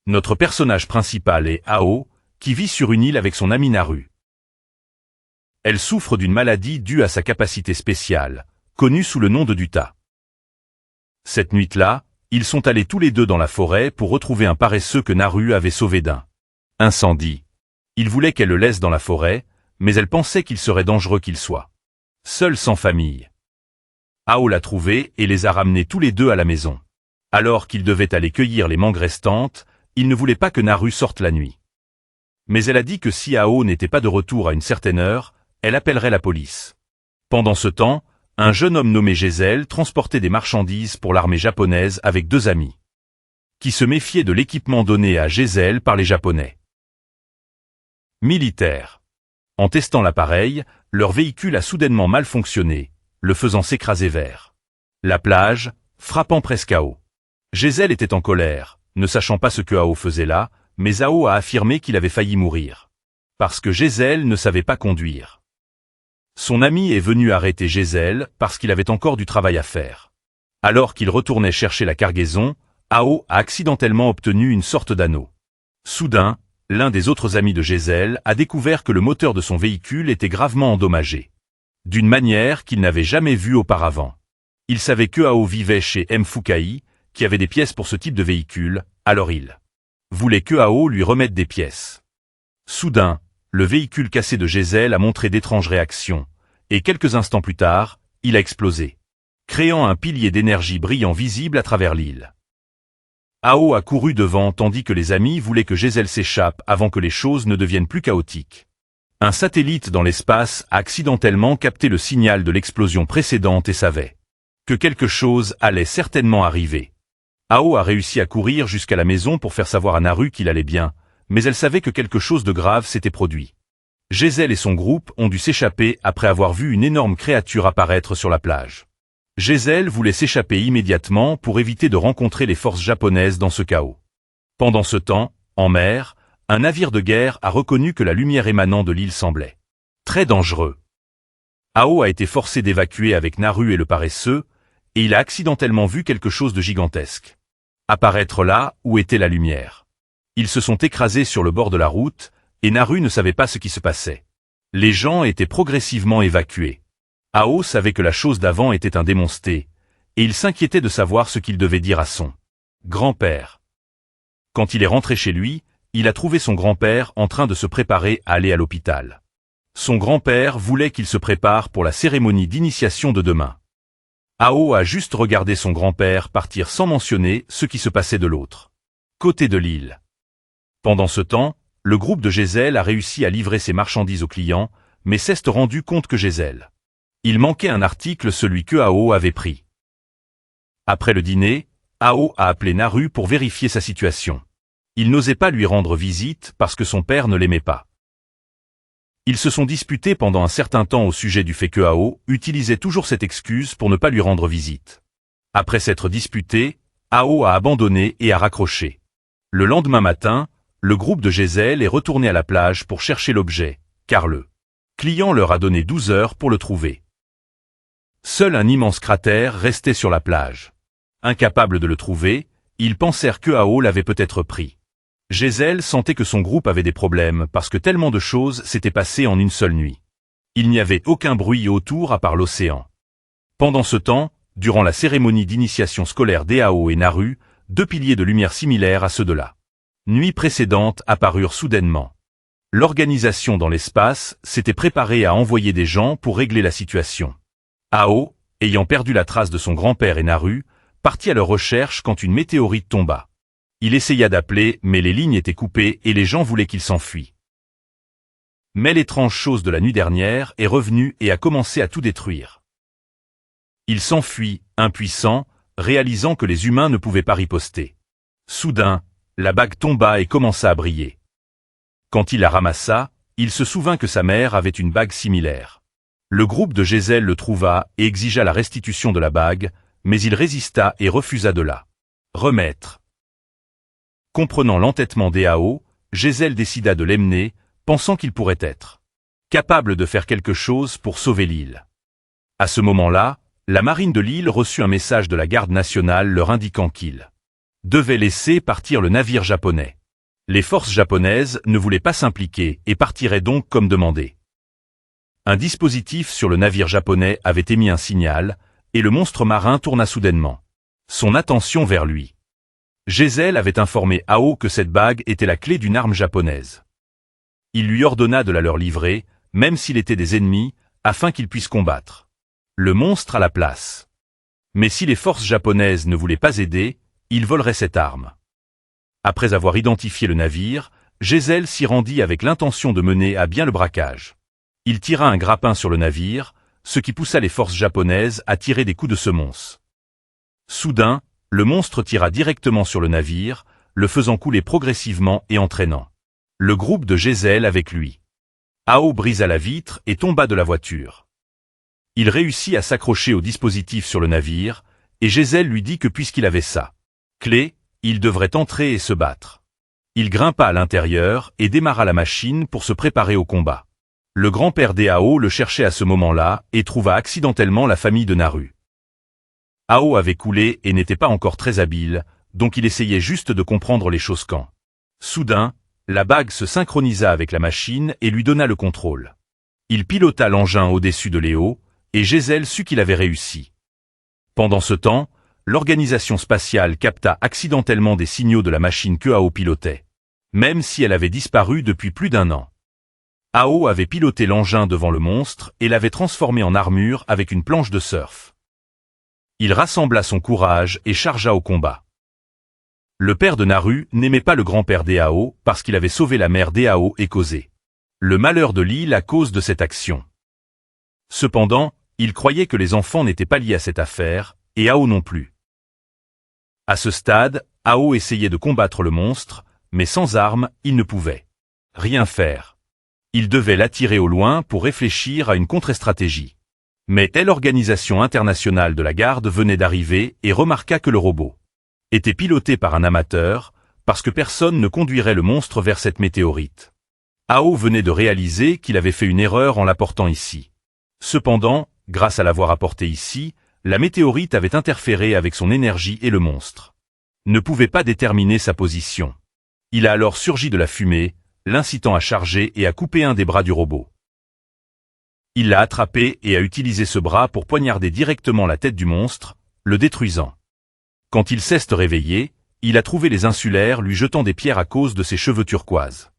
Notre personnage principal est Ao, qui vit sur une île avec son amie Naru. Elle souffre d'une maladie due à sa capacité spéciale, connue sous le nom de Duta. Cette nuit-là, ils sont allés tous les deux dans la forêt pour retrouver un paresseux que Naru avait sauvé d'un incendie. Il voulait qu'elle le laisse dans la forêt, mais elle pensait qu'il serait dangereux qu'il soit seul sans famille. Ao l'a trouvé et les a ramenés tous les deux à la maison. Alors qu'ils devaient aller cueillir les mangues restantes, il ne voulait pas que Naru sorte la nuit. Mais elle a dit que si Ao n'était pas de retour à une certaine heure, elle appellerait la police. Pendant ce temps, un jeune homme nommé Gezel transportait des marchandises pour l'armée japonaise avec deux amis, qui se méfiaient de l'équipement donné à Gezel par les Japonais. Militaire. En testant l'appareil, leur véhicule a soudainement mal fonctionné, le faisant s'écraser vers la plage, frappant presque Ao. Gezel était en colère, ne sachant pas ce que Ao faisait là, mais Ao a affirmé qu'il avait failli mourir. Parce que Gezel ne savait pas conduire. Son ami est venu arrêter Gezel parce qu'il avait encore du travail à faire. Alors qu'il retournait chercher la cargaison, Ao a accidentellement obtenu une sorte d'anneau. Soudain, l'un des autres amis de Gezel a découvert que le moteur de son véhicule était gravement endommagé. D'une manière qu'il n'avait jamais vue auparavant. Il savait que Ao vivait chez M. Fukai, qui avait des pièces pour ce type de véhicule, alors il voulait que Ao lui remette des pièces. Soudain, le véhicule cassé de Gezel a montré d'étranges réactions, et quelques instants plus tard, il a explosé, créant un pilier d'énergie brillant visible à travers l'île. Ao a couru devant tandis que les amis voulaient que Gezel s'échappe avant que les choses ne deviennent plus chaotiques. Un satellite dans l'espace a accidentellement capté le signal de l'explosion précédente et savait que quelque chose allait certainement arriver. Ao a réussi à courir jusqu'à la maison pour faire savoir à Naru qu'il allait bien, mais elle savait que quelque chose de grave s'était produit. Gezel et son groupe ont dû s'échapper après avoir vu une énorme créature apparaître sur la plage. Gezel voulait s'échapper immédiatement pour éviter de rencontrer les forces japonaises dans ce chaos. Pendant ce temps, en mer, un navire de guerre a reconnu que la lumière émanant de l'île semblait très dangereux. Ao a été forcé d'évacuer avec Naru et le paresseux, et il a accidentellement vu quelque chose de gigantesque apparaître là où était la lumière. Ils se sont écrasés sur le bord de la route, et Naru ne savait pas ce qui se passait. Les gens étaient progressivement évacués. Ao savait que la chose d'avant était un démonsté, et il s'inquiétait de savoir ce qu'il devait dire à son grand-père. Quand il est rentré chez lui, il a trouvé son grand-père en train de se préparer à aller à l'hôpital. Son grand-père voulait qu'il se prépare pour la cérémonie d'initiation de demain. Ao a juste regardé son grand-père partir sans mentionner ce qui se passait de l'autre côté de l'île. Pendant ce temps, le groupe de Gezel a réussi à livrer ses marchandises aux clients, mais s'est rendu compte que Gezel. Il manquait un article, celui que Ao avait pris. Après le dîner, Ao a appelé Naru pour vérifier sa situation. Il n'osait pas lui rendre visite parce que son père ne l'aimait pas. Ils se sont disputés pendant un certain temps au sujet du fait que Ao utilisait toujours cette excuse pour ne pas lui rendre visite. Après s'être disputé, Ao a abandonné et a raccroché. Le lendemain matin, le groupe de Gezel est retourné à la plage pour chercher l'objet, car le client leur a donné 12 heures pour le trouver. Seul un immense cratère restait sur la plage. Incapables de le trouver, ils pensèrent que Ao l'avait peut-être pris. Gezel sentait que son groupe avait des problèmes parce que tellement de choses s'étaient passées en une seule nuit. Il n'y avait aucun bruit autour à part l'océan. Pendant ce temps, durant la cérémonie d'initiation scolaire d'Ao et Naru, deux piliers de lumière similaires à ceux de la nuit précédente apparurent soudainement. L'organisation dans l'espace s'était préparée à envoyer des gens pour régler la situation. Ao, ayant perdu la trace de son grand-père et Naru, partit à leur recherche quand une météorite tomba. Il essaya d'appeler, mais les lignes étaient coupées et les gens voulaient qu'il s'enfuit. Mais l'étrange chose de la nuit dernière est revenue et a commencé à tout détruire. Il s'enfuit, impuissant, réalisant que les humains ne pouvaient pas riposter. Soudain, la bague tomba et commença à briller. Quand il la ramassa, il se souvint que sa mère avait une bague similaire. Le groupe de Gezel le trouva et exigea la restitution de la bague, mais il résista et refusa de la remettre. Comprenant l'entêtement d'Ao, Gezel décida de l'emmener, pensant qu'il pourrait être capable de faire quelque chose pour sauver l'île. À ce moment-là, la marine de l'île reçut un message de la garde nationale leur indiquant qu'il devait laisser partir le navire japonais. Les forces japonaises ne voulaient pas s'impliquer et partiraient donc comme demandé. Un dispositif sur le navire japonais avait émis un signal, et le monstre marin tourna soudainement son attention vers lui. Giselle avait informé Ao que cette bague était la clé d'une arme japonaise. Il lui ordonna de la leur livrer, même s'il était des ennemis, afin qu'ils puissent combattre le monstre à la place. Mais si les forces japonaises ne voulaient pas aider, il volerait cette arme. Après avoir identifié le navire, Giselle s'y rendit avec l'intention de mener à bien le braquage. Il tira un grappin sur le navire, ce qui poussa les forces japonaises à tirer des coups de semonce. Soudain, le monstre tira directement sur le navire, le faisant couler progressivement et entraînant le groupe de Giselle avec lui. Ao brisa la vitre et tomba de la voiture. Il réussit à s'accrocher au dispositif sur le navire, et Giselle lui dit que puisqu'il avait sa clé, il devrait entrer et se battre. Il grimpa à l'intérieur et démarra la machine pour se préparer au combat. Le grand-père d'Ao le cherchait à ce moment-là et trouva accidentellement la famille de Naru. Ao avait coulé et n'était pas encore très habile, donc il essayait juste de comprendre les choses quand. Soudain, la bague se synchronisa avec la machine et lui donna le contrôle. Il pilota l'engin au-dessus de Léo, et Giselle sut qu'il avait réussi. Pendant ce temps, l'organisation spatiale capta accidentellement des signaux de la machine que Ao pilotait, même si elle avait disparu depuis plus d'1 an. Ao avait piloté l'engin devant le monstre et l'avait transformé en armure avec une planche de surf. Il rassembla son courage et chargea au combat. Le père de Naru n'aimait pas le grand-père d'Ao parce qu'il avait sauvé la mère d'Ao et causé le malheur de l'île à cause de cette action. Cependant, il croyait que les enfants n'étaient pas liés à cette affaire, et Ao non plus. À ce stade, Ao essayait de combattre le monstre, mais sans armes, il ne pouvait rien faire. Il devait l'attirer au loin pour réfléchir à une contre-stratégie. Mais l'organisation internationale de la garde venait d'arriver et remarqua que le robot était piloté par un amateur, parce que personne ne conduirait le monstre vers cette météorite. Ao venait de réaliser qu'il avait fait une erreur en l'apportant ici. Cependant, grâce à l'avoir apporté ici, la météorite avait interféré avec son énergie et le monstre ne pouvait pas déterminer sa position. Il a alors surgi de la fumée, l'incitant à charger et à couper un des bras du robot. Il l'a attrapé et a utilisé ce bras pour poignarder directement la tête du monstre, le détruisant. Quand il s'est réveillé, il a trouvé les insulaires lui jetant des pierres à cause de ses cheveux turquoises.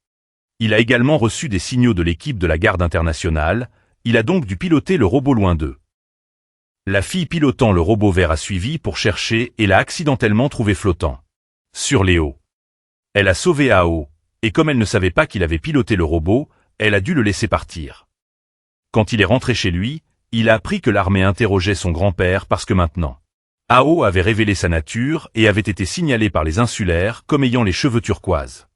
Il a également reçu des signaux de l'équipe de la garde internationale, il a donc dû piloter le robot loin d'eux. La fille pilotant le robot vert a suivi pour chercher et l'a accidentellement trouvé flottant sur les hauts. Elle a sauvé Ao, et comme elle ne savait pas qu'il avait piloté le robot, elle a dû le laisser partir. Quand il est rentré chez lui, il a appris que l'armée interrogeait son grand-père parce que maintenant, Ao avait révélé sa nature et avait été signalé par les insulaires comme ayant les cheveux turquoises.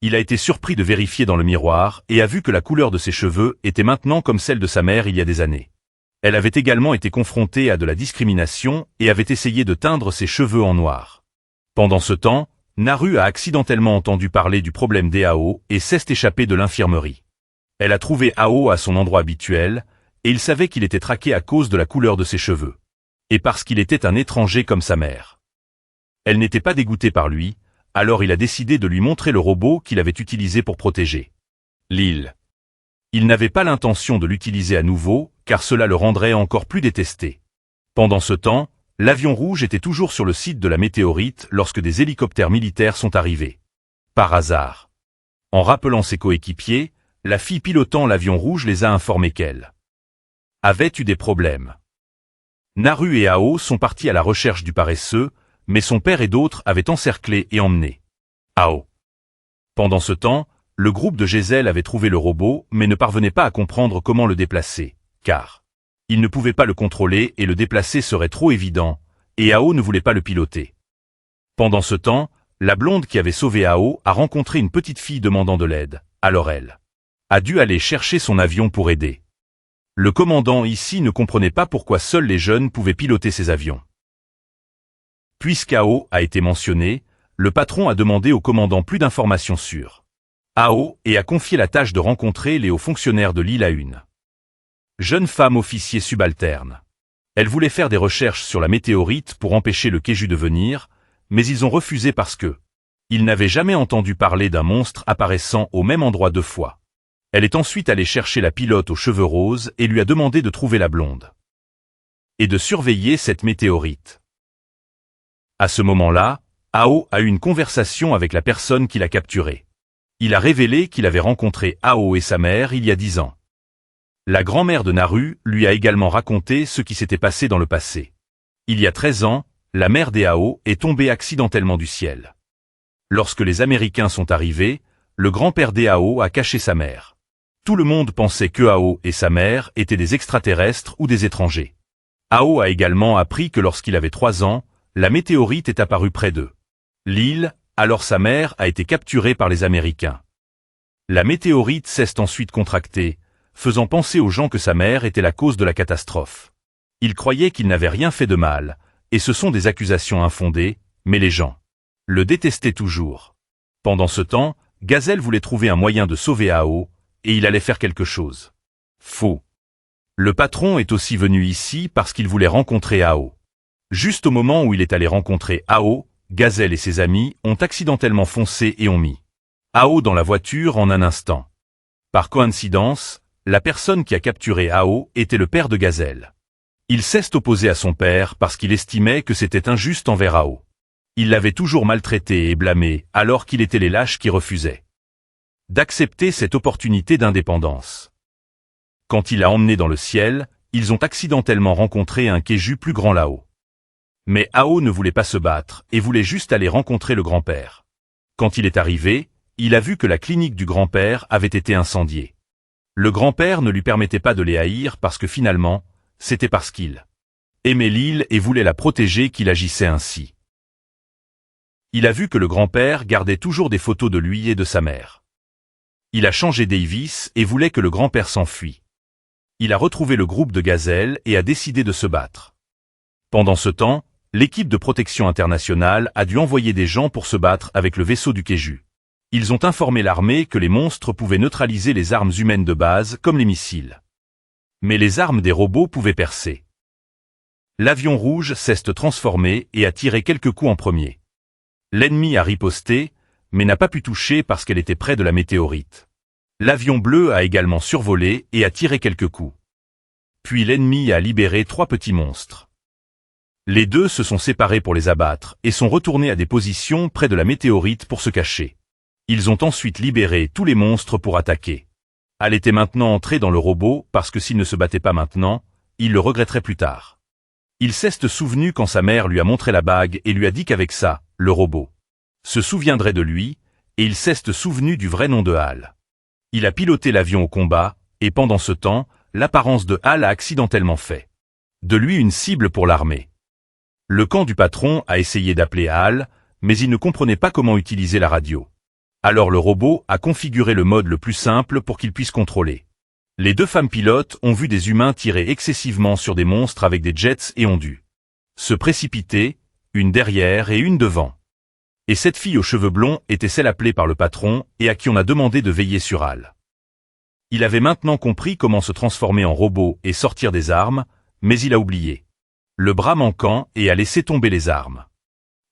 Il a été surpris de vérifier dans le miroir et a vu que la couleur de ses cheveux était maintenant comme celle de sa mère il y a des années. Elle avait également été confrontée à de la discrimination et avait essayé de teindre ses cheveux en noir. Pendant ce temps, Naru a accidentellement entendu parler du problème d'Ao et s'est échappé de l'infirmerie. Elle a trouvé Ao à son endroit habituel, et il savait qu'il était traqué à cause de la couleur de ses cheveux. Et parce qu'il était un étranger comme sa mère. Elle n'était pas dégoûtée par lui, alors il a décidé de lui montrer le robot qu'il avait utilisé pour protéger l'île. Il n'avait pas l'intention de l'utiliser à nouveau, car cela le rendrait encore plus détesté. Pendant ce temps, l'avion rouge était toujours sur le site de la météorite lorsque des hélicoptères militaires sont arrivés. Par hasard. En rappelant ses coéquipiers, la fille pilotant l'avion rouge les a informés qu'elle avait eu des problèmes. Naru et Ao sont partis à la recherche du paresseux, mais son père et d'autres avaient encerclé et emmené Ao. Pendant ce temps, le groupe de Giselle avait trouvé le robot mais ne parvenait pas à comprendre comment le déplacer, car il ne pouvait pas le contrôler et le déplacer serait trop évident, et Ao ne voulait pas le piloter. Pendant ce temps, la blonde qui avait sauvé Ao a rencontré une petite fille demandant de l'aide, alors elle a dû aller chercher son avion pour aider. Le commandant ici ne comprenait pas pourquoi seuls les jeunes pouvaient piloter ces avions. Puisqu'Ao a été mentionné, le patron a demandé au commandant plus d'informations sur Ao et a confié la tâche de rencontrer les hauts fonctionnaires de l'île à une jeune femme officier subalterne. Elle voulait faire des recherches sur la météorite pour empêcher le Keju de venir, mais ils ont refusé parce que ils n'avaient jamais entendu parler d'un monstre apparaissant au même endroit 2 fois. Elle est ensuite allée chercher la pilote aux cheveux roses et lui a demandé de trouver la blonde et de surveiller cette météorite. À ce moment-là, Ao a eu une conversation avec la personne qui l'a capturé. Il a révélé qu'il avait rencontré Ao et sa mère il y a 10 ans. La grand-mère de Naru lui a également raconté ce qui s'était passé dans le passé. Il y a 13 ans, la mère d'Ao est tombée accidentellement du ciel. Lorsque les Américains sont arrivés, le grand-père d'Ao a caché sa mère. Tout le monde pensait que Ao et sa mère étaient des extraterrestres ou des étrangers. Ao a également appris que lorsqu'il avait 3 ans, la météorite est apparue près d'eux. L'île, alors sa mère a été capturée par les Américains. La météorite s'est ensuite contractée, faisant penser aux gens que sa mère était la cause de la catastrophe. Ils croyaient qu'il n'avait rien fait de mal, et ce sont des accusations infondées, mais les gens le détestaient toujours. Pendant ce temps, Gazelle voulait trouver un moyen de sauver Ao, et il allait faire quelque chose. Faux. Le patron est aussi venu ici parce qu'il voulait rencontrer Ao. Juste au moment où il est allé rencontrer Ao, Gazelle et ses amis ont accidentellement foncé et ont mis Ao dans la voiture en un instant. Par coïncidence, la personne qui a capturé Ao était le père de Gazelle. Il s'est opposé à son père parce qu'il estimait que c'était injuste envers Ao. Il l'avait toujours maltraité et blâmé alors qu'il était les lâches qui refusaient d'accepter cette opportunité d'indépendance. Quand il l'a emmené dans le ciel, ils ont accidentellement rencontré un Keju plus grand là-haut. Mais Ao ne voulait pas se battre et voulait juste aller rencontrer le grand-père. Quand il est arrivé, il a vu que la clinique du grand-père avait été incendiée. Le grand-père ne lui permettait pas de les haïr parce que finalement, c'était parce qu'il aimait l'île et voulait la protéger qu'il agissait ainsi. Il a vu que le grand-père gardait toujours des photos de lui et de sa mère. Il a changé Davis et voulait que le grand-père s'enfuit. Il a retrouvé le groupe de Gazelle et a décidé de se battre. Pendant ce temps, l'équipe de protection internationale a dû envoyer des gens pour se battre avec le vaisseau du Keju. Ils ont informé l'armée que les monstres pouvaient neutraliser les armes humaines de base comme les missiles. Mais les armes des robots pouvaient percer. L'avion rouge s'est transformé et a tiré quelques coups en premier. L'ennemi a riposté, mais n'a pas pu toucher parce qu'elle était près de la météorite. L'avion bleu a également survolé et a tiré quelques coups. Puis l'ennemi a libéré 3 petits monstres. Les 2 se sont séparés pour les abattre et sont retournés à des positions près de la météorite pour se cacher. Ils ont ensuite libéré tous les monstres pour attaquer. Al était maintenant entré dans le robot parce que s'il ne se battait pas maintenant, il le regretterait plus tard. Il s'est souvenu quand sa mère lui a montré la bague et lui a dit qu'avec ça, le robot se souviendrait de lui, et il s'est souvenu du vrai nom de Al. Il a piloté l'avion au combat, et pendant ce temps, l'apparence de Al a accidentellement fait de lui une cible pour l'armée. Le camp du patron a essayé d'appeler Al, mais il ne comprenait pas comment utiliser la radio. Alors le robot a configuré le mode le plus simple pour qu'il puisse contrôler. Les 2 femmes pilotes ont vu des humains tirer excessivement sur des monstres avec des jets et ont dû se précipiter, une derrière et une devant. Et cette fille aux cheveux blonds était celle appelée par le patron et à qui on a demandé de veiller sur Al. Il avait maintenant compris comment se transformer en robot et sortir des armes, mais il a oublié le bras manquant et a laissé tomber les armes.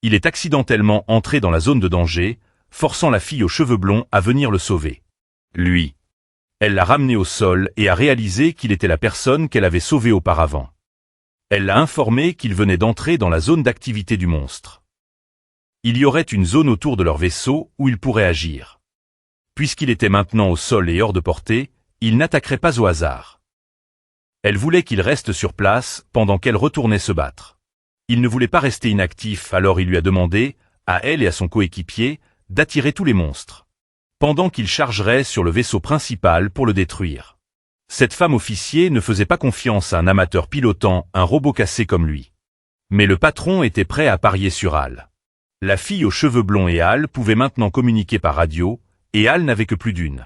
Il est accidentellement entré dans la zone de danger, forçant la fille aux cheveux blonds à venir le sauver. Lui. Elle l'a ramené au sol et a réalisé qu'il était la personne qu'elle avait sauvée auparavant. Elle l'a informé qu'il venait d'entrer dans la zone d'activité du monstre. Il y aurait une zone autour de leur vaisseau où il pourrait agir. Puisqu'il était maintenant au sol et hors de portée, il n'attaquerait pas au hasard. Elle voulait qu'il reste sur place pendant qu'elle retournait se battre. Il ne voulait pas rester inactif, alors il lui a demandé, à elle et à son coéquipier, d'attirer tous les monstres, pendant qu'il chargerait sur le vaisseau principal pour le détruire. Cette femme officier ne faisait pas confiance à un amateur pilotant un robot cassé comme lui. Mais le patron était prêt à parier sur Al. La fille aux cheveux blonds et Al pouvaient maintenant communiquer par radio, et Al n'avait que plus d'1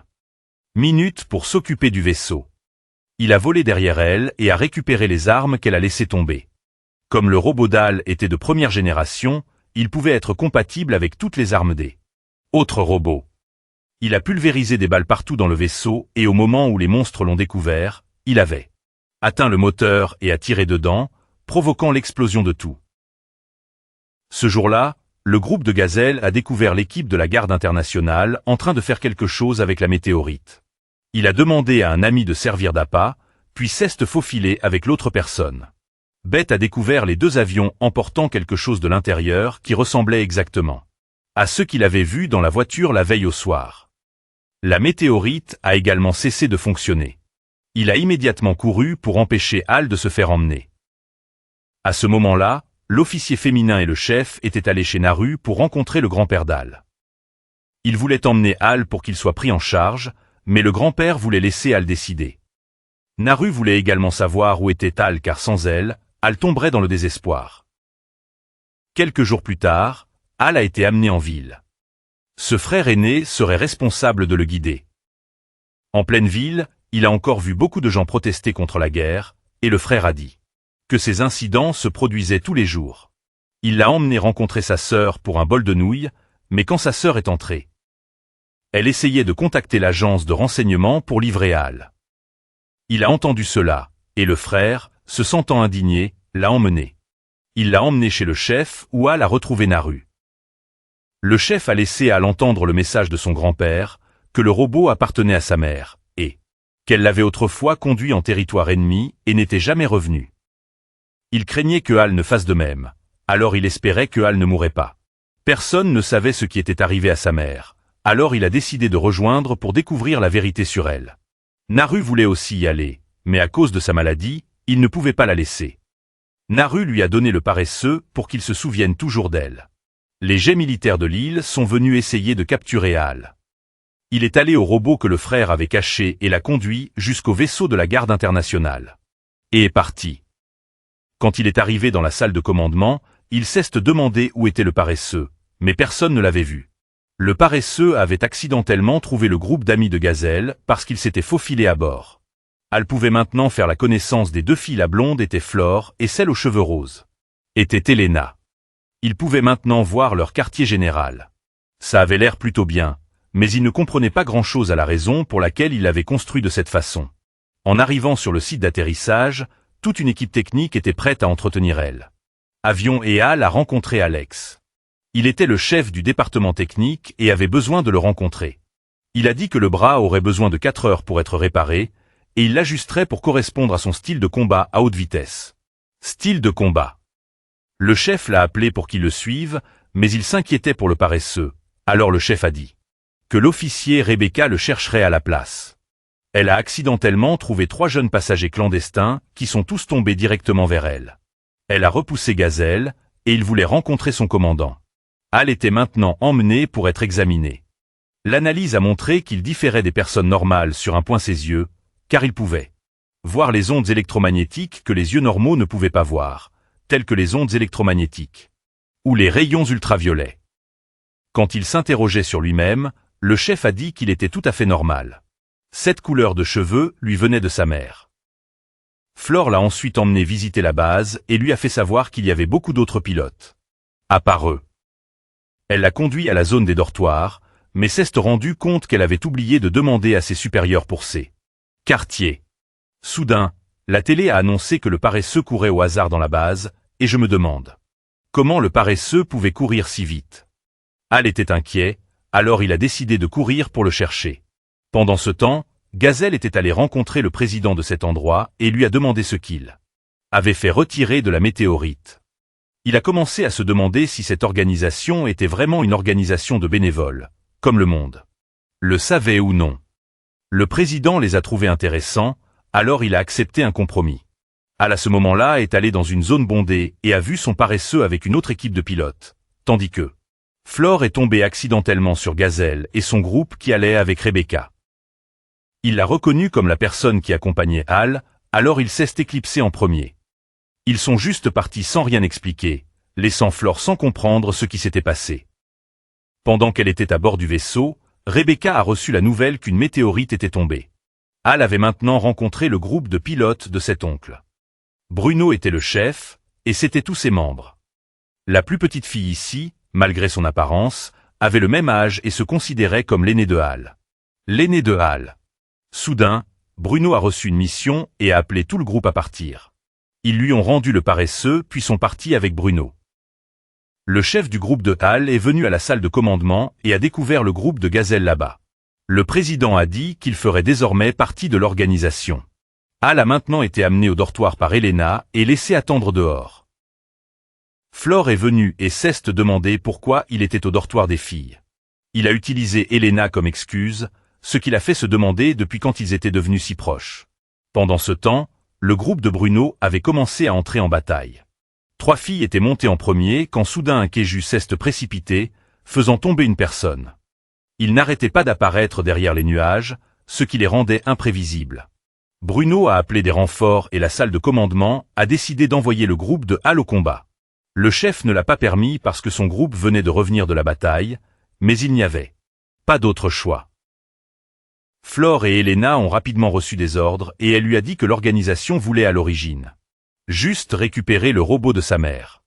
minute pour s'occuper du vaisseau. Il a volé derrière elle et a récupéré les armes qu'elle a laissées tomber. Comme le robot d'Al était de première génération, il pouvait être compatible avec toutes les armes des autres robots. Il a pulvérisé des balles partout dans le vaisseau et au moment où les monstres l'ont découvert, il avait atteint le moteur et a tiré dedans, provoquant l'explosion de tout. Ce jour-là, le groupe de Gazelle a découvert l'équipe de la garde internationale en train de faire quelque chose avec la météorite. Il a demandé à un ami de servir d'appât, puis s'est faufilé avec l'autre personne. Beth a découvert les deux avions emportant quelque chose de l'intérieur qui ressemblait exactement à ce qu'il avait vu dans la voiture la veille au soir. La météorite a également cessé de fonctionner. Il a immédiatement couru pour empêcher Hal de se faire emmener. À ce moment-là, l'officier féminin et le chef étaient allés chez Naru pour rencontrer le grand-père d'Hal. Ils voulaient emmener Hal pour qu'il soit pris en charge, mais le grand-père voulait laisser Hal décider. Naru voulait également savoir où était Hal car sans elle, Hal tomberait dans le désespoir. Quelques jours plus tard, Hal a été amené en ville. Ce frère aîné serait responsable de le guider. En pleine ville, il a encore vu beaucoup de gens protester contre la guerre, et le frère a dit que ces incidents se produisaient tous les jours. Il l'a emmené rencontrer sa sœur pour un bol de nouilles, mais quand sa sœur est entrée, elle essayait de contacter l'agence de renseignement pour livrer Hal. Il a entendu cela, et le frère, se sentant indigné, l'a emmené. Il l'a emmené chez le chef où Hal a retrouvé Naru. Le chef a laissé Hal entendre le message de son grand-père, que le robot appartenait à sa mère, et qu'elle l'avait autrefois conduit en territoire ennemi et n'était jamais revenu. Il craignait que Hal ne fasse de même, alors il espérait que Hal ne mourrait pas. Personne ne savait ce qui était arrivé à sa mère, alors il a décidé de rejoindre pour découvrir la vérité sur elle. Naru voulait aussi y aller, mais à cause de sa maladie, il ne pouvait pas la laisser. Naru lui a donné le paresseux pour qu'il se souvienne toujours d'elle. Les jets militaires de l'île sont venus essayer de capturer Hal. Il est allé au robot que le frère avait caché et l'a conduit jusqu'au vaisseau de la garde internationale. Et est parti. Quand il est arrivé dans la salle de commandement, il s'est demandé où était le paresseux, mais personne ne l'avait vu. Le paresseux avait accidentellement trouvé le groupe d'amis de Gazelle parce qu'il s'était faufilé à bord. Hal pouvait maintenant faire la connaissance des deux filles, la blonde était Flore et celle aux cheveux roses était Elena. Il pouvait maintenant voir leur quartier général. Ça avait l'air plutôt bien, mais il ne comprenait pas grand-chose à la raison pour laquelle il l'avait construit de cette façon. En arrivant sur le site d'atterrissage, toute une équipe technique était prête à entretenir elle. Avion et Hal a rencontré Alex. Il était le chef du département technique et avait besoin de le rencontrer. Il a dit que le bras aurait besoin de 4 heures pour être réparé, et il l'ajusterait pour correspondre à son style de combat à haute vitesse. Style de combat. Le chef l'a appelé pour qu'il le suive, mais il s'inquiétait pour le paresseux. Alors le chef a dit que l'officier Rebecca le chercherait à la place. Elle a accidentellement trouvé 3 jeunes passagers clandestins qui sont tous tombés directement vers elle. Elle a repoussé Gazelle, et il voulait rencontrer son commandant. Hal était maintenant emmené pour être examiné. L'analyse a montré qu'il différait des personnes normales sur un point ses yeux, car il pouvait voir les ondes électromagnétiques que les yeux normaux ne pouvaient pas voir, telles que les ondes électromagnétiques ou les rayons ultraviolets. Quand il s'interrogeait sur lui-même, le chef a dit qu'il était tout à fait normal. Cette couleur de cheveux lui venait de sa mère. Flore l'a ensuite emmené visiter la base et lui a fait savoir qu'il y avait beaucoup d'autres pilotes, à part eux. Elle l'a conduit à la zone des dortoirs, mais s'est rendu compte qu'elle avait oublié de demander à ses supérieurs pour ses quartiers. Soudain, la télé a annoncé que le paresseux courait au hasard dans la base, et je me demande comment le paresseux pouvait courir si vite. Hal était inquiet, alors il a décidé de courir pour le chercher. Pendant ce temps, Gazelle était allé rencontrer le président de cet endroit et lui a demandé ce qu'il avait fait retirer de la météorite. Il a commencé à se demander si cette organisation était vraiment une organisation de bénévoles, comme le monde le savait ou non. Le président les a trouvés intéressants, alors il a accepté un compromis. Hal à ce moment-là est allé dans une zone bondée et a vu son paresseux avec une autre équipe de pilotes, tandis que Flore est tombée accidentellement sur Gazelle et son groupe qui allait avec Rebecca. Il l'a reconnu comme la personne qui accompagnait Hal, alors il s'est éclipsé en premier. Ils sont juste partis sans rien expliquer, laissant Flore sans comprendre ce qui s'était passé. Pendant qu'elle était à bord du vaisseau, Rebecca a reçu la nouvelle qu'une météorite était tombée. Hal avait maintenant rencontré le groupe de pilotes de cet oncle. Bruno était le chef, et c'étaient tous ses membres. La plus petite fille ici, malgré son apparence, avait le même âge et se considérait comme l'aîné de Hal. L'aîné de Hal. Soudain, Bruno a reçu une mission et a appelé tout le groupe à partir. Ils lui ont rendu le paresseux puis sont partis avec Bruno. Le chef du groupe de Hal est venu à la salle de commandement et a découvert le groupe de gazelles là-bas. Le président a dit qu'il ferait désormais partie de l'organisation. Hal a maintenant été amené au dortoir par Elena et laissé attendre dehors. Flore est venu et Ceste demandait pourquoi il était au dortoir des filles. Il a utilisé Elena comme excuse, ce qui l'a fait se demander depuis quand ils étaient devenus si proches. Pendant ce temps, le groupe de Bruno avait commencé à entrer en bataille. 3 filles étaient montées en premier quand soudain un Keju Ceste précipité, faisant tomber une personne. Ils n'arrêtaient pas d'apparaître derrière les nuages, ce qui les rendait imprévisibles. Bruno a appelé des renforts et la salle de commandement a décidé d'envoyer le groupe de Hal au combat. Le chef ne l'a pas permis parce que son groupe venait de revenir de la bataille, mais il n'y avait pas d'autre choix. Flore et Elena ont rapidement reçu des ordres et elle lui a dit que l'organisation voulait à l'origine juste récupérer le robot de sa mère.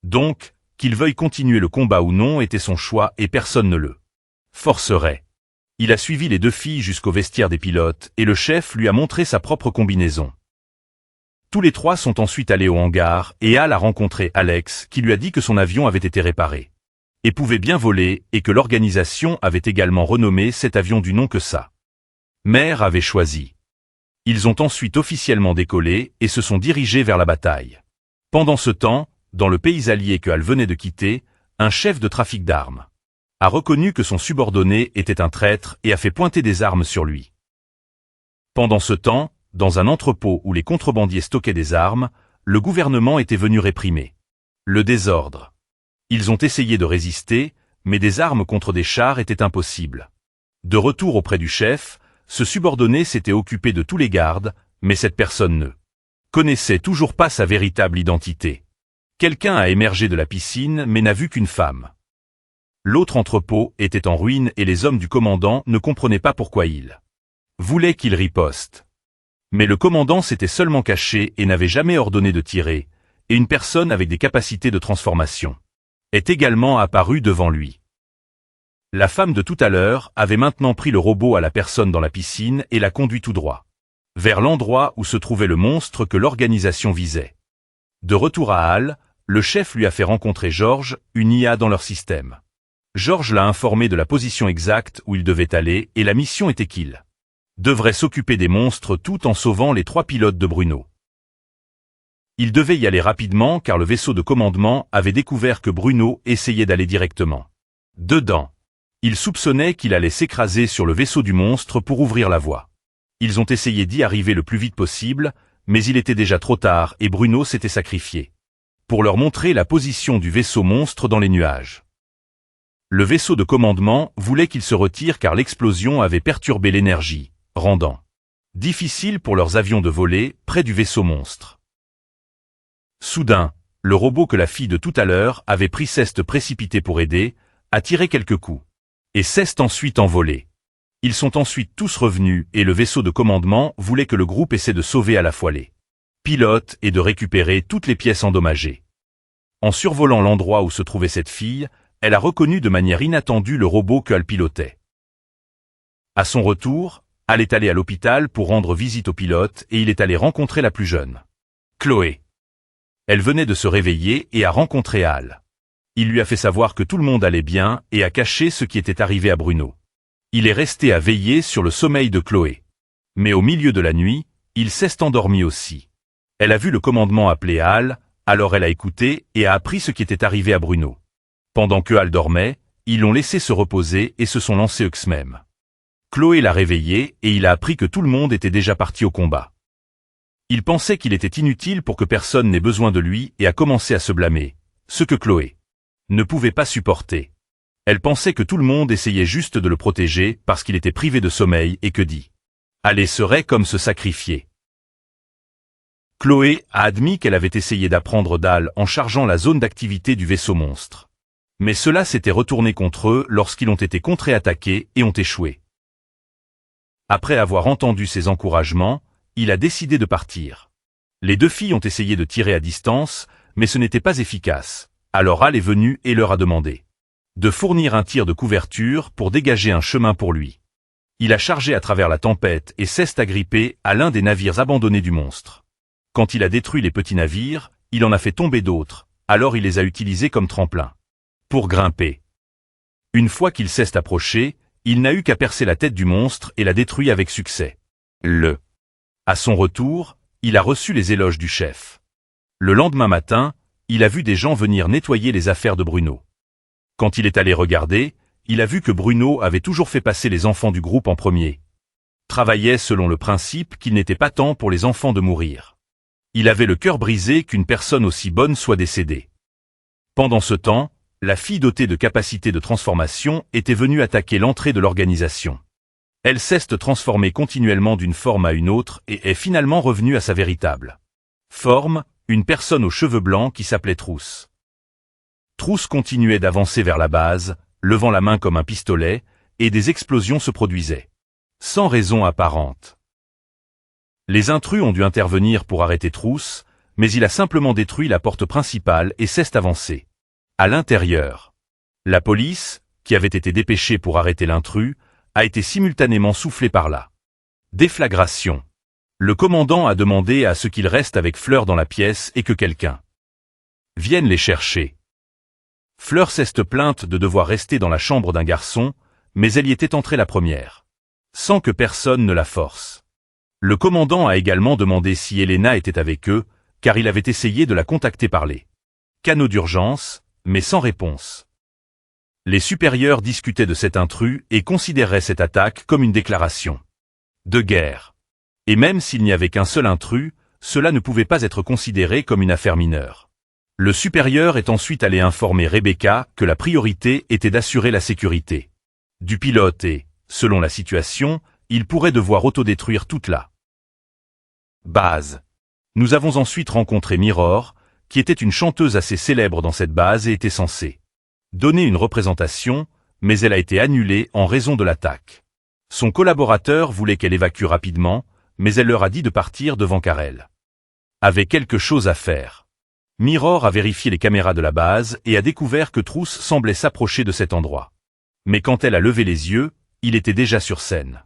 Donc, qu'il veuille continuer le combat ou non était son choix et personne ne le forcerait. Il a suivi les 2 filles jusqu'au vestiaire des pilotes et le chef lui a montré sa propre combinaison. Tous les 3 sont ensuite allés au hangar et Hal a rencontré Alex qui lui a dit que son avion avait été réparé et pouvait bien voler et que l'organisation avait également renommé cet avion du nom que sa mère avait choisi. Ils ont ensuite officiellement décollé et se sont dirigés vers la bataille. Pendant ce temps, dans le pays allié que Hal venait de quitter, un chef de trafic d'armes a reconnu que son subordonné était un traître et a fait pointer des armes sur lui. Pendant ce temps, dans un entrepôt où les contrebandiers stockaient des armes, le gouvernement était venu réprimer le désordre. Ils ont essayé de résister, mais des armes contre des chars étaient impossibles. De retour auprès du chef, ce subordonné s'était occupé de tous les gardes, mais cette personne ne connaissait toujours pas sa véritable identité. Quelqu'un a émergé de la piscine mais n'a vu qu'une femme. L'autre entrepôt était en ruine et les hommes du commandant ne comprenaient pas pourquoi il voulait qu'il riposte. Mais le commandant s'était seulement caché et n'avait jamais ordonné de tirer, et une personne avec des capacités de transformation est également apparue devant lui. La femme de tout à l'heure avait maintenant pris le robot à la personne dans la piscine et l'a conduit tout droit vers l'endroit où se trouvait le monstre que l'organisation visait. De retour à Hal, le chef lui a fait rencontrer George, une IA dans leur système. George l'a informé de la position exacte où il devait aller et la mission était qu'il devrait s'occuper des monstres tout en sauvant les 3 pilotes de Bruno. Il devait y aller rapidement car le vaisseau de commandement avait découvert que Bruno essayait d'aller directement dedans. Ils soupçonnaient qu'il allait s'écraser sur le vaisseau du monstre pour ouvrir la voie. Ils ont essayé d'y arriver le plus vite possible, mais il était déjà trop tard et Bruno s'était sacrifié pour leur montrer la position du vaisseau monstre dans les nuages. Le vaisseau de commandement voulait qu'ils se retirent car l'explosion avait perturbé l'énergie, rendant difficile pour leurs avions de voler près du vaisseau monstre. Soudain, le robot que la fille de tout à l'heure avait pris Ceste précipité pour aider, a tiré quelques coups. Et Ceste ensuite envolé. Ils sont ensuite tous revenus et le vaisseau de commandement voulait que le groupe essaie de sauver à la fois les pilotes et de récupérer toutes les pièces endommagées. En survolant l'endroit où se trouvait cette fille, elle a reconnu de manière inattendue le robot que Hal pilotait. À son retour, Hal est allé à l'hôpital pour rendre visite au pilote et il est allé rencontrer la plus jeune, Chloé. Elle venait de se réveiller et a rencontré Hal. Il lui a fait savoir que tout le monde allait bien et a caché ce qui était arrivé à Bruno. Il est resté à veiller sur le sommeil de Chloé. Mais au milieu de la nuit, il s'est endormi aussi. Elle a vu le commandement appeler Hal, alors elle a écouté et a appris ce qui était arrivé à Bruno. Pendant que Hal dormait, ils l'ont laissé se reposer et se sont lancés eux-mêmes. Chloé l'a réveillé et il a appris que tout le monde était déjà parti au combat. Il pensait qu'il était inutile pour que personne n'ait besoin de lui et a commencé à se blâmer, ce que Chloé ne pouvait pas supporter. Elle pensait que tout le monde essayait juste de le protéger parce qu'il était privé de sommeil et que aller serait comme se sacrifier. Chloé a admis qu'elle avait essayé d'apprendre d'Hal en chargeant la zone d'activité du vaisseau monstre. Mais cela s'était retourné contre eux lorsqu'ils ont été contre-attaqués et ont échoué. Après avoir entendu ses encouragements, il a décidé de partir. Les 2 filles ont essayé de tirer à distance, mais ce n'était pas efficace. Alors Hal est venu et leur a demandé de fournir un tir de couverture pour dégager un chemin pour lui. Il a chargé à travers la tempête et s'est agrippé à l'un des navires abandonnés du monstre. Quand il a détruit les petits navires, il en a fait tomber d'autres, alors il les a utilisés comme tremplin. Pour grimper. Une fois qu'il s'est approché, il n'a eu qu'à percer la tête du monstre et l'a détruit avec succès. À son retour, il a reçu les éloges du chef. Le lendemain matin, il a vu des gens venir nettoyer les affaires de Bruno. Quand il est allé regarder, il a vu que Bruno avait toujours fait passer les enfants du groupe en premier. Travaillait selon le principe qu'il n'était pas temps pour les enfants de mourir. Il avait le cœur brisé qu'une personne aussi bonne soit décédée. Pendant ce temps, la fille dotée de capacités de transformation était venue attaquer l'entrée de l'organisation. Elle s'est transformée continuellement d'une forme à une autre et est finalement revenue à sa véritable forme, une personne aux cheveux blancs qui s'appelait Trousse. Trousse continuait d'avancer vers la base, levant la main comme un pistolet, et des explosions se produisaient. Sans raison apparente. Les intrus ont dû intervenir pour arrêter Trousse, mais il a simplement détruit la porte principale et s'est avancé. À l'intérieur, la police, qui avait été dépêchée pour arrêter l'intrus, a été simultanément soufflée par la déflagration. Le commandant a demandé à ce qu'il reste avec Fleur dans la pièce et que quelqu'un vienne les chercher. Fleur s'est plainte de devoir rester dans la chambre d'un garçon, mais elle y était entrée la première, sans que personne ne la force. Le commandant a également demandé si Elena était avec eux, car il avait essayé de la contacter par les canaux d'urgence, mais sans réponse. Les supérieurs discutaient de cet intrus et considéraient cette attaque comme une déclaration de guerre. Et même s'il n'y avait qu'un seul intrus, cela ne pouvait pas être considéré comme une affaire mineure. Le supérieur est ensuite allé informer Rebecca que la priorité était d'assurer la sécurité du pilote et, selon la situation, il pourrait devoir autodétruire toute la base. Nous avons ensuite rencontré Mirror, qui était une chanteuse assez célèbre dans cette base et était censée donner une représentation, mais elle a été annulée en raison de l'attaque. Son collaborateur voulait qu'elle évacue rapidement, mais elle leur a dit de partir devant car elle avait quelque chose à faire. Mirror a vérifié les caméras de la base et a découvert que Trousse semblait s'approcher de cet endroit. Mais quand elle a levé les yeux, il était déjà sur scène.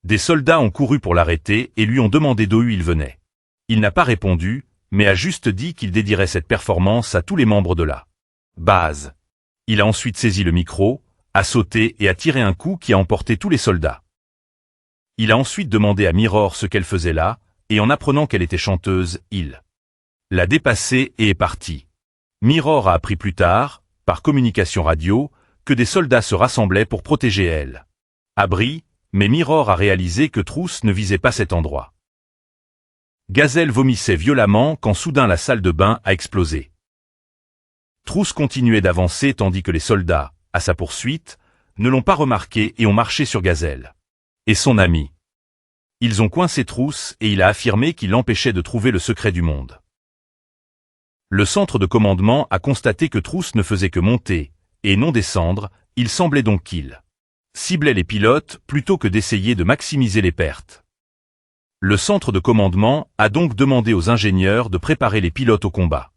Des soldats ont couru pour l'arrêter et lui ont demandé d'où il venait. Il n'a pas répondu, mais a juste dit qu'il dédierait cette performance à tous les membres de la base. Il a ensuite saisi le micro, a sauté et a tiré un coup qui a emporté tous les soldats. Il a ensuite demandé à Mirror ce qu'elle faisait là, et en apprenant qu'elle était chanteuse, il l'a dépassée et est parti. Mirror a appris plus tard, par communication radio, que des soldats se rassemblaient pour protéger elle. Abri, mais Mirror a réalisé que Trousse ne visait pas cet endroit. Gazelle vomissait violemment quand soudain la salle de bain a explosé. Trousse continuait d'avancer tandis que les soldats, à sa poursuite, ne l'ont pas remarqué et ont marché sur Gazelle et son ami. Ils ont coincé Trousse et il a affirmé qu'il l'empêchait de trouver le secret du monde. Le centre de commandement a constaté que Trousse ne faisait que monter, et non descendre, il semblait donc qu'il ciblait les pilotes plutôt que d'essayer de maximiser les pertes. Le centre de commandement a donc demandé aux ingénieurs de préparer les pilotes au combat.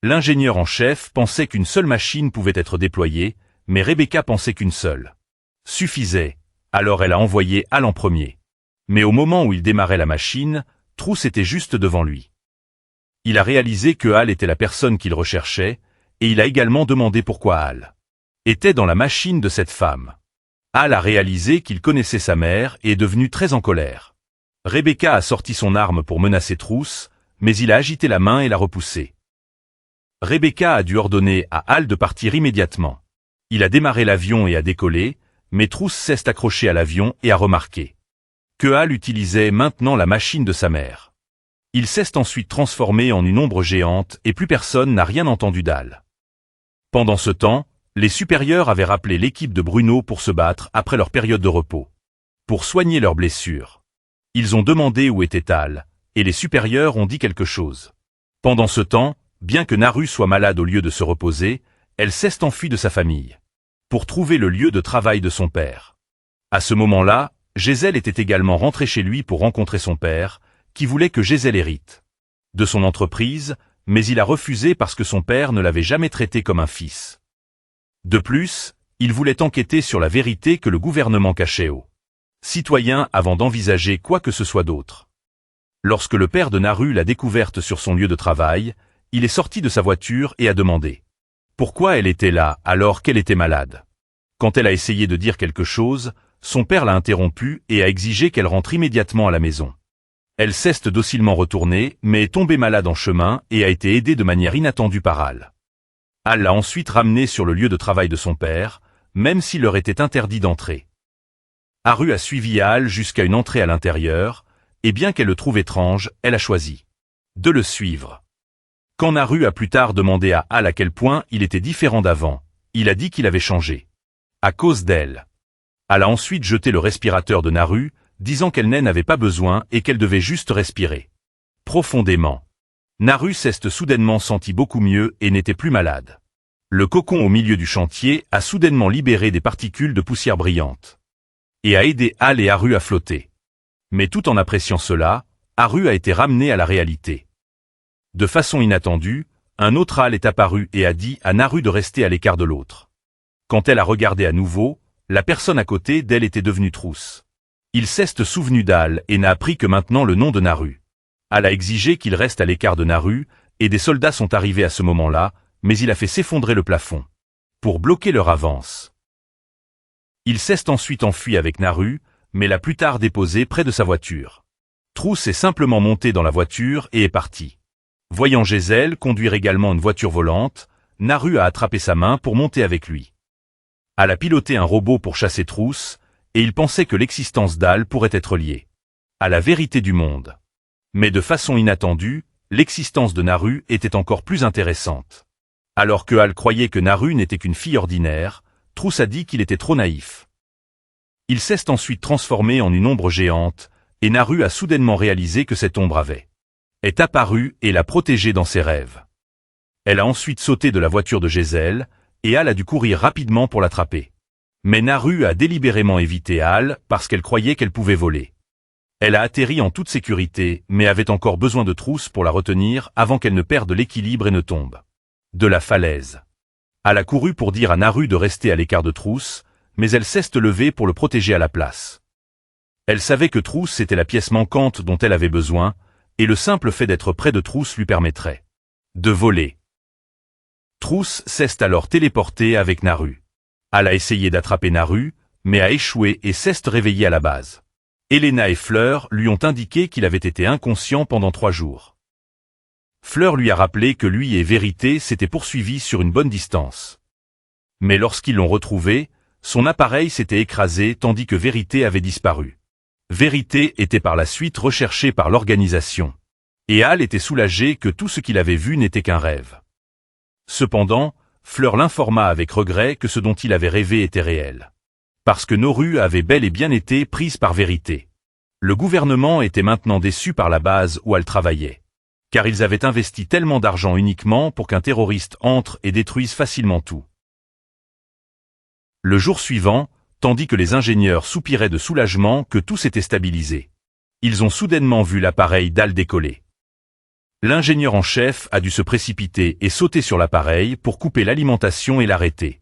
L'ingénieur en chef pensait qu'une seule machine pouvait être déployée, mais Rebecca pensait qu'une seule suffisait, alors elle a envoyé Al en premier. Mais au moment où il démarrait la machine, Trousse était juste devant lui. Il a réalisé que Al était la personne qu'il recherchait, et il a également demandé pourquoi Al était dans la machine de cette femme. Al a réalisé qu'il connaissait sa mère et est devenu très en colère. Rebecca a sorti son arme pour menacer Trousse, mais il a agité la main et l'a repoussée. Rebecca a dû ordonner à Al de partir immédiatement. Il a démarré l'avion et a décollé, mais Trousse s'est accroché à l'avion et a remarqué que Al utilisait maintenant la machine de sa mère. Il s'est ensuite transformé en une ombre géante et plus personne n'a rien entendu d'Al. Pendant ce temps, les supérieurs avaient rappelé l'équipe de Bruno pour se battre après leur période de repos. Pour soigner leurs blessures. Ils ont demandé où était Al, et les supérieurs ont dit quelque chose. Pendant ce temps, bien que Naru soit malade au lieu de se reposer, elle s'est enfuie de sa famille pour trouver le lieu de travail de son père. À ce moment-là, Gisèle était également rentrée chez lui pour rencontrer son père, qui voulait que Gisèle hérite de son entreprise, mais il a refusé parce que son père ne l'avait jamais traité comme un fils. De plus, il voulait enquêter sur la vérité que le gouvernement cachait aux citoyens avant d'envisager quoi que ce soit d'autre. Lorsque le père de Naru l'a découverte sur son lieu de travail, Il est sorti de sa voiture et a demandé pourquoi elle était là alors qu'elle était malade. Quand elle a essayé de dire quelque chose, son père l'a interrompue et a exigé qu'elle rentre immédiatement à la maison. Elle s'est docilement retournée, mais est tombée malade en chemin et a été aidée de manière inattendue par Al. Al l'a ensuite ramenée sur le lieu de travail de son père, même s'il leur était interdit d'entrer. Haru a suivi Al jusqu'à une entrée à l'intérieur, et bien qu'elle le trouve étrange, elle a choisi de le suivre. Quand Haru a plus tard demandé à Al à quel point il était différent d'avant, il a dit qu'il avait changé. À cause d'elle. Al a ensuite jeté le respirateur de Naru, disant qu'elle n'avait pas besoin et qu'elle devait juste respirer. Profondément. Naru s'est soudainement senti beaucoup mieux et n'était plus malade. Le cocon au milieu du chantier a soudainement libéré des particules de poussière brillante. Et a aidé Al et Haru à flotter. Mais tout en appréciant cela, Haru a été ramené à la réalité. De façon inattendue, un autre Al est apparu et a dit à Naru de rester à l'écart de l'autre. Quand elle a regardé à nouveau, la personne à côté d'elle était devenue Trousse. Il s'est souvenu d'Al et n'a appris que maintenant le nom de Naru. Al a exigé qu'il reste à l'écart de Naru, et des soldats sont arrivés à ce moment-là, mais il a fait s'effondrer le plafond. Pour bloquer leur avance. Il s'est ensuite enfui avec Naru, mais l'a plus tard déposé près de sa voiture. Trousse est simplement monté dans la voiture et est parti. Voyant Giselle conduire également une voiture volante, Naru a attrapé sa main pour monter avec lui. Al a piloté un robot pour chasser Trousse, et il pensait que l'existence d'Al pourrait être liée à la vérité du monde. Mais de façon inattendue, l'existence de Naru était encore plus intéressante. Alors que Al croyait que Naru n'était qu'une fille ordinaire, Trousse a dit qu'il était trop naïf. Il s'est ensuite transformé en une ombre géante, et Naru a soudainement réalisé que cette ombre est apparue et l'a protégée dans ses rêves. Elle a ensuite sauté de la voiture de Giselle, et Al a dû courir rapidement pour l'attraper. Mais Naru a délibérément évité Al parce qu'elle croyait qu'elle pouvait voler. Elle a atterri en toute sécurité, mais avait encore besoin de Trousse pour la retenir avant qu'elle ne perde l'équilibre et ne tombe de la falaise. Al a couru pour dire à Naru de rester à l'écart de Trousse, mais elle s'est levée pour le protéger à la place. Elle savait que Trousse était la pièce manquante dont elle avait besoin, et le simple fait d'être près de Trousse lui permettrait de voler. Trousse s'est alors téléportée avec Naru. Al a essayé d'attraper Naru, mais a échoué et s'est réveillé à la base. Elena et Fleur lui ont indiqué qu'il avait été inconscient pendant 3 jours. Fleur lui a rappelé que lui et Vérité s'étaient poursuivis sur une bonne distance. Mais lorsqu'ils l'ont retrouvé, son appareil s'était écrasé tandis que Vérité avait disparu. Vérité était par la suite recherchée par l'organisation. Et Al était soulagé que tout ce qu'il avait vu n'était qu'un rêve. Cependant, Fleur l'informa avec regret que ce dont il avait rêvé était réel. Parce que Naru avait bel et bien été prise par Vérité. Le gouvernement était maintenant déçu par la base où elle travaillait. Car ils avaient investi tellement d'argent uniquement pour qu'un terroriste entre et détruise facilement tout. Le jour suivant, tandis que les ingénieurs soupiraient de soulagement que tout s'était stabilisé, ils ont soudainement vu l'appareil d'Al décoller. L'ingénieur en chef a dû se précipiter et sauter sur l'appareil pour couper l'alimentation et l'arrêter.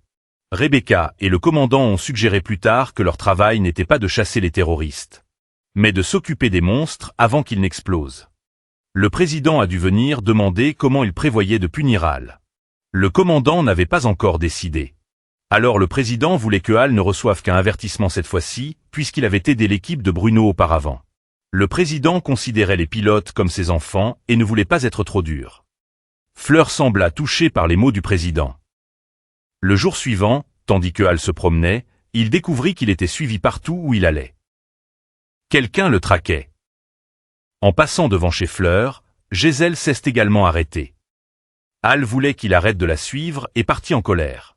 Rebecca et le commandant ont suggéré plus tard que leur travail n'était pas de chasser les terroristes, mais de s'occuper des monstres avant qu'ils n'explosent. Le président a dû venir demander comment il prévoyait de punir Al. Le commandant n'avait pas encore décidé. Alors le président voulait que Al ne reçoive qu'un avertissement cette fois-ci, puisqu'il avait aidé l'équipe de Bruno auparavant. Le président considérait les pilotes comme ses enfants et ne voulait pas être trop dur. Fleur sembla touchée par les mots du président. Le jour suivant, tandis que Al se promenait, il découvrit qu'il était suivi partout où il allait. Quelqu'un le traquait. En passant devant chez Fleur, Giselle s'est également arrêtée. Al voulait qu'il arrête de la suivre et partit en colère.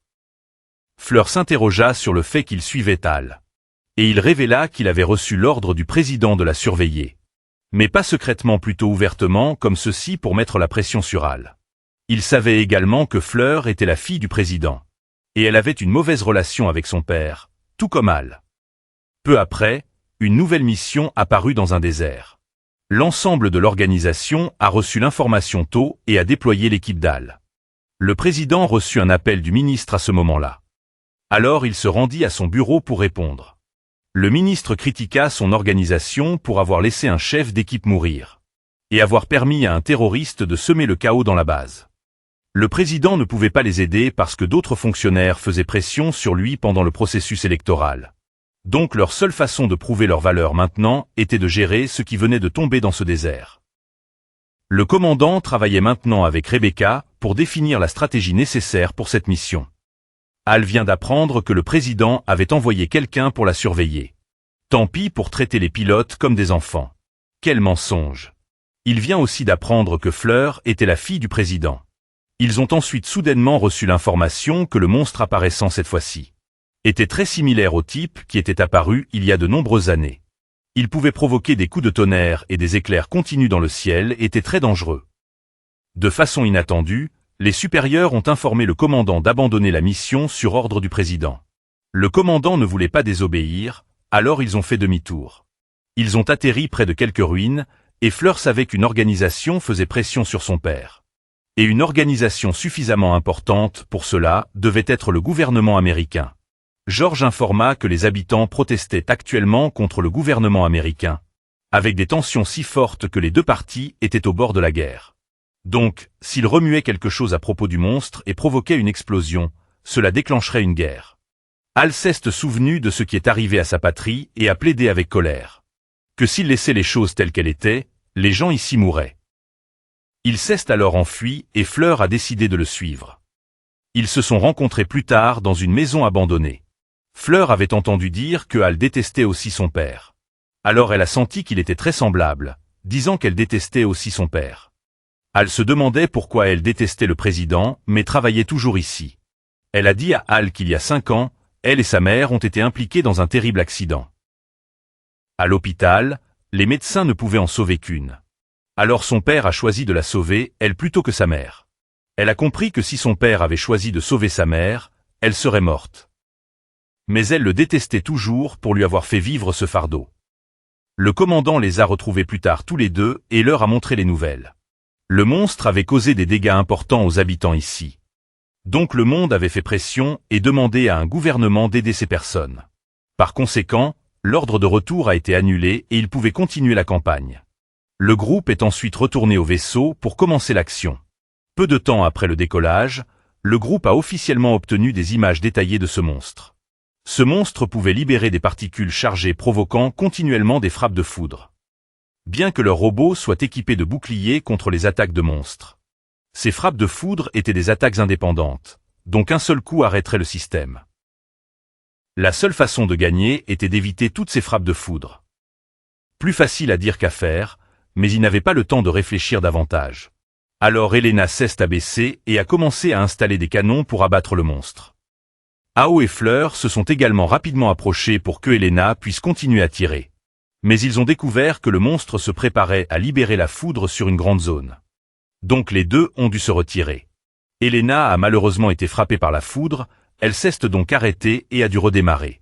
Fleur s'interrogea sur le fait qu'il suivait Al. Et il révéla qu'il avait reçu l'ordre du président de la surveiller. Mais pas secrètement, plutôt ouvertement, comme ceci pour mettre la pression sur Al. Il savait également que Fleur était la fille du président. Et elle avait une mauvaise relation avec son père, tout comme Al. Peu après, une nouvelle mission apparut dans un désert. L'ensemble de l'organisation a reçu l'information tôt et a déployé l'équipe d'Al. Le président reçut un appel du ministre à ce moment-là. Alors il se rendit à son bureau pour répondre. Le ministre critiqua son organisation pour avoir laissé un chef d'équipe mourir. et avoir permis à un terroriste de semer le chaos dans la base. Le président ne pouvait pas les aider parce que d'autres fonctionnaires faisaient pression sur lui pendant le processus électoral. Donc leur seule façon de prouver leur valeur maintenant était de gérer ce qui venait de tomber dans ce désert. Le commandant travaillait maintenant avec Rebecca pour définir la stratégie nécessaire pour cette mission. Hal vient d'apprendre que le président avait envoyé quelqu'un pour la surveiller. Tant pis pour traiter les pilotes comme des enfants. Quel mensonge! Il vient aussi d'apprendre que Fleur était la fille du président. Ils ont ensuite soudainement reçu l'information que le monstre apparaissant cette fois-ci était très similaire au type qui était apparu il y a de nombreuses années. Il pouvait provoquer des coups de tonnerre et des éclairs continus dans le ciel et était très dangereux. De façon inattendue, les supérieurs ont informé le commandant d'abandonner la mission sur ordre du président. Le commandant ne voulait pas désobéir, alors ils ont fait demi-tour. Ils ont atterri près de quelques ruines, et Fleur savait qu'une organisation faisait pression sur son père. Et une organisation suffisamment importante pour cela devait être le gouvernement américain. George informa que les habitants protestaient actuellement contre le gouvernement américain, avec des tensions si fortes que les deux parties étaient au bord de la guerre. Donc, s'il remuait quelque chose à propos du monstre et provoquait une explosion, cela déclencherait une guerre. Hal s'est souvenu de ce qui est arrivé à sa patrie et a plaidé avec colère. Que s'il laissait les choses telles qu'elles étaient, les gens ici mourraient. Il s'est alors enfui et Fleur a décidé de le suivre. Ils se sont rencontrés plus tard dans une maison abandonnée. Fleur avait entendu dire que Hal détestait aussi son père. Alors elle a senti qu'il était très semblable, disant qu'elle détestait aussi son père. Hal se demandait pourquoi elle détestait le président, mais travaillait toujours ici. Elle a dit à Hal qu'il y a 5 ans, elle et sa mère ont été impliquées dans un terrible accident. À l'hôpital, les médecins ne pouvaient en sauver qu'une. Alors son père a choisi de la sauver, elle plutôt que sa mère. Elle a compris que si son père avait choisi de sauver sa mère, elle serait morte. Mais elle le détestait toujours pour lui avoir fait vivre ce fardeau. Le commandant les a retrouvés plus tard tous les deux et leur a montré les nouvelles. Le monstre avait causé des dégâts importants aux habitants ici. Donc le monde avait fait pression et demandé à un gouvernement d'aider ces personnes. Par conséquent, l'ordre de retour a été annulé et ils pouvaient continuer la campagne. Le groupe est ensuite retourné au vaisseau pour commencer l'action. Peu de temps après le décollage, le groupe a officiellement obtenu des images détaillées de ce monstre. Ce monstre pouvait libérer des particules chargées provoquant continuellement des frappes de foudre. Bien que leur robot soit équipé de boucliers contre les attaques de monstres. Ces frappes de foudre étaient des attaques indépendantes, donc un seul coup arrêterait le système. La seule façon de gagner était d'éviter toutes ces frappes de foudre. Plus facile à dire qu'à faire, mais il n'avait pas le temps de réfléchir davantage. Alors Elena s'est abaissée et a commencé à installer des canons pour abattre le monstre. Ao et Fleur se sont également rapidement approchés pour que Elena puisse continuer à tirer. Mais ils ont découvert que le monstre se préparait à libérer la foudre sur une grande zone. Donc les deux ont dû se retirer. Elena a malheureusement été frappée par la foudre, elle s'est donc arrêtée et a dû redémarrer.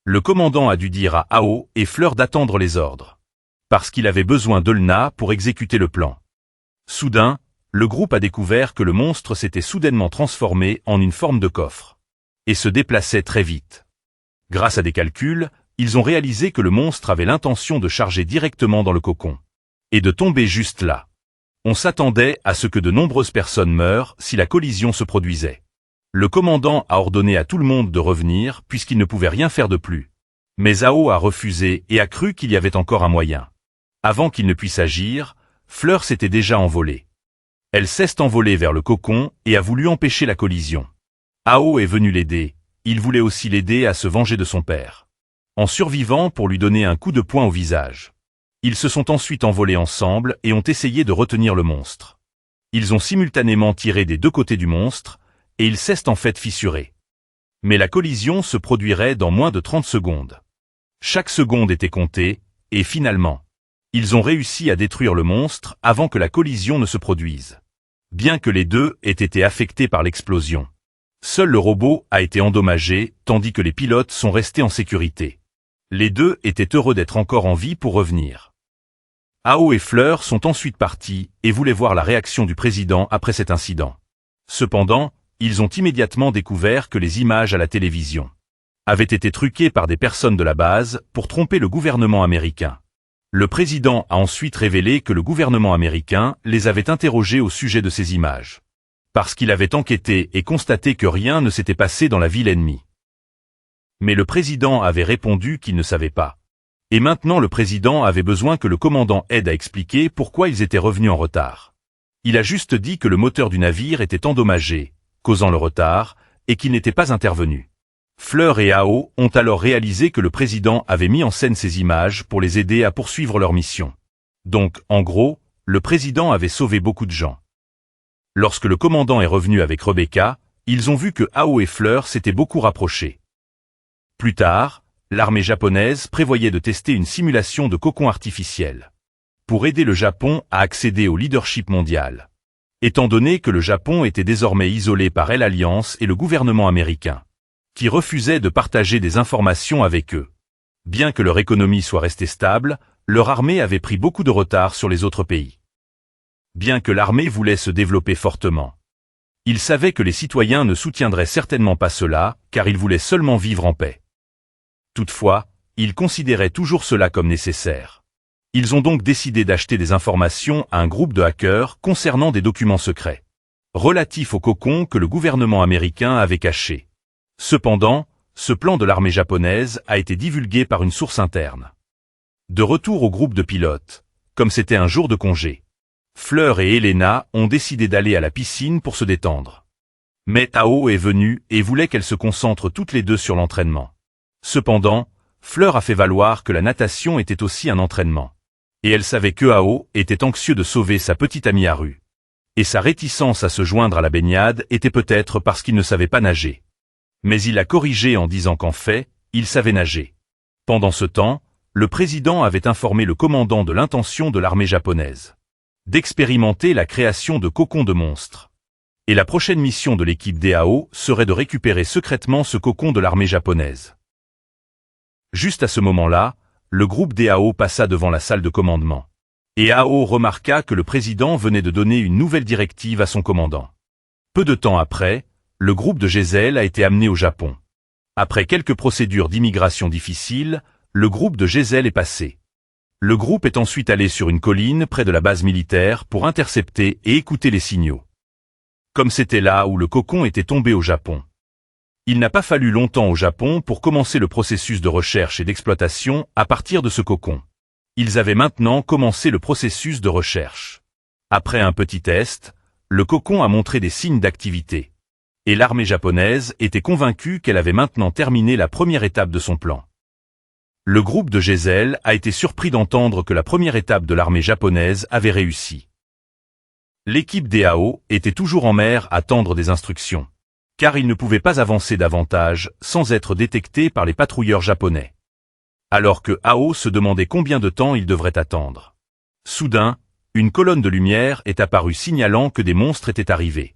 Le commandant a dû dire à Ao et Fleur d'attendre les ordres. Parce qu'il avait besoin d'Elena pour exécuter le plan. Soudain, le groupe a découvert que le monstre s'était soudainement transformé en une forme de coffre. Et se déplaçait très vite. Grâce à des calculs, ils ont réalisé que le monstre avait l'intention de charger directement dans le cocon. Et de tomber juste là. On s'attendait à ce que de nombreuses personnes meurent si la collision se produisait. Le commandant a ordonné à tout le monde de revenir puisqu'il ne pouvait rien faire de plus. Mais Ao a refusé et a cru qu'il y avait encore un moyen. Avant qu'il ne puisse agir, Fleur s'était déjà envolée. Elle s'est envolée vers le cocon et a voulu empêcher la collision. Ao est venu l'aider, il voulait aussi l'aider à se venger de son père. En survivant pour lui donner un coup de poing au visage. Ils se sont ensuite envolés ensemble et ont essayé de retenir le monstre. Ils ont simultanément tiré des deux côtés du monstre, et il s'est en fait fissuré. Mais la collision se produirait dans moins de 30 secondes. Chaque seconde était comptée, et finalement, ils ont réussi à détruire le monstre avant que la collision ne se produise. Bien que les deux aient été affectés par l'explosion. Seul le robot a été endommagé, tandis que les pilotes sont restés en sécurité. Les deux étaient heureux d'être encore en vie pour revenir. Ao et Fleur sont ensuite partis et voulaient voir la réaction du président après cet incident. Cependant, ils ont immédiatement découvert que les images à la télévision avaient été truquées par des personnes de la base pour tromper le gouvernement américain. Le président a ensuite révélé que le gouvernement américain les avait interrogés au sujet de ces images. Parce qu'il avait enquêté et constaté que rien ne s'était passé dans la ville ennemie. Mais le président avait répondu qu'il ne savait pas. Et maintenant le président avait besoin que le commandant aide à expliquer pourquoi ils étaient revenus en retard. Il a juste dit que le moteur du navire était endommagé, causant le retard, et qu'il n'était pas intervenu. Fleur et Ao ont alors réalisé que le président avait mis en scène ces images pour les aider à poursuivre leur mission. Donc, en gros, le président avait sauvé beaucoup de gens. Lorsque le commandant est revenu avec Rebecca, ils ont vu que Ao et Fleur s'étaient beaucoup rapprochés. Plus tard, l'armée japonaise prévoyait de tester une simulation de cocon artificiel pour aider le Japon à accéder au leadership mondial. Étant donné que le Japon était désormais isolé par l'Alliance et le gouvernement américain, qui refusait de partager des informations avec eux. Bien que leur économie soit restée stable, leur armée avait pris beaucoup de retard sur les autres pays. Bien que l'armée voulait se développer fortement, ils savaient que les citoyens ne soutiendraient certainement pas cela, car ils voulaient seulement vivre en paix. Toutefois, ils considéraient toujours cela comme nécessaire. Ils ont donc décidé d'acheter des informations à un groupe de hackers concernant des documents secrets, relatifs au cocon que le gouvernement américain avait caché. Cependant, ce plan de l'armée japonaise a été divulgué par une source interne. De retour au groupe de pilotes, comme c'était un jour de congé, Fleur et Elena ont décidé d'aller à la piscine pour se détendre. Mais Tao est venue et voulait qu'elles se concentrent toutes les deux sur l'entraînement. Cependant, Fleur a fait valoir que la natation était aussi un entraînement. Et elle savait que Ao était anxieux de sauver sa petite amie Haru. Et sa réticence à se joindre à la baignade était peut-être parce qu'il ne savait pas nager. Mais il a corrigé en disant qu'en fait, il savait nager. Pendant ce temps, le président avait informé le commandant de l'intention de l'armée japonaise d'expérimenter la création de cocons de monstres. Et la prochaine mission de l'équipe d'Ao serait de récupérer secrètement ce cocon de l'armée japonaise. Juste à ce moment-là, le groupe d'Ao passa devant la salle de commandement. Et Ao remarqua que le président venait de donner une nouvelle directive à son commandant. Peu de temps après, le groupe de Giselle a été amené au Japon. Après quelques procédures d'immigration difficiles, le groupe de Giselle est passé. Le groupe est ensuite allé sur une colline près de la base militaire pour intercepter et écouter les signaux. Comme c'était là où le cocon était tombé au Japon. Il n'a pas fallu longtemps au Japon pour commencer le processus de recherche et d'exploitation à partir de ce cocon. Ils avaient maintenant commencé le processus de recherche. Après un petit test, le cocon a montré des signes d'activité. Et l'armée japonaise était convaincue qu'elle avait maintenant terminé la première étape de son plan. Le groupe de Giselle a été surpris d'entendre que la première étape de l'armée japonaise avait réussi. L'équipe d'Ao était toujours en mer à attendre des instructions, car ils ne pouvaient pas avancer davantage sans être détectés par les patrouilleurs japonais. Alors que Ao se demandait combien de temps il devrait attendre. Soudain, une colonne de lumière est apparue signalant que des monstres étaient arrivés.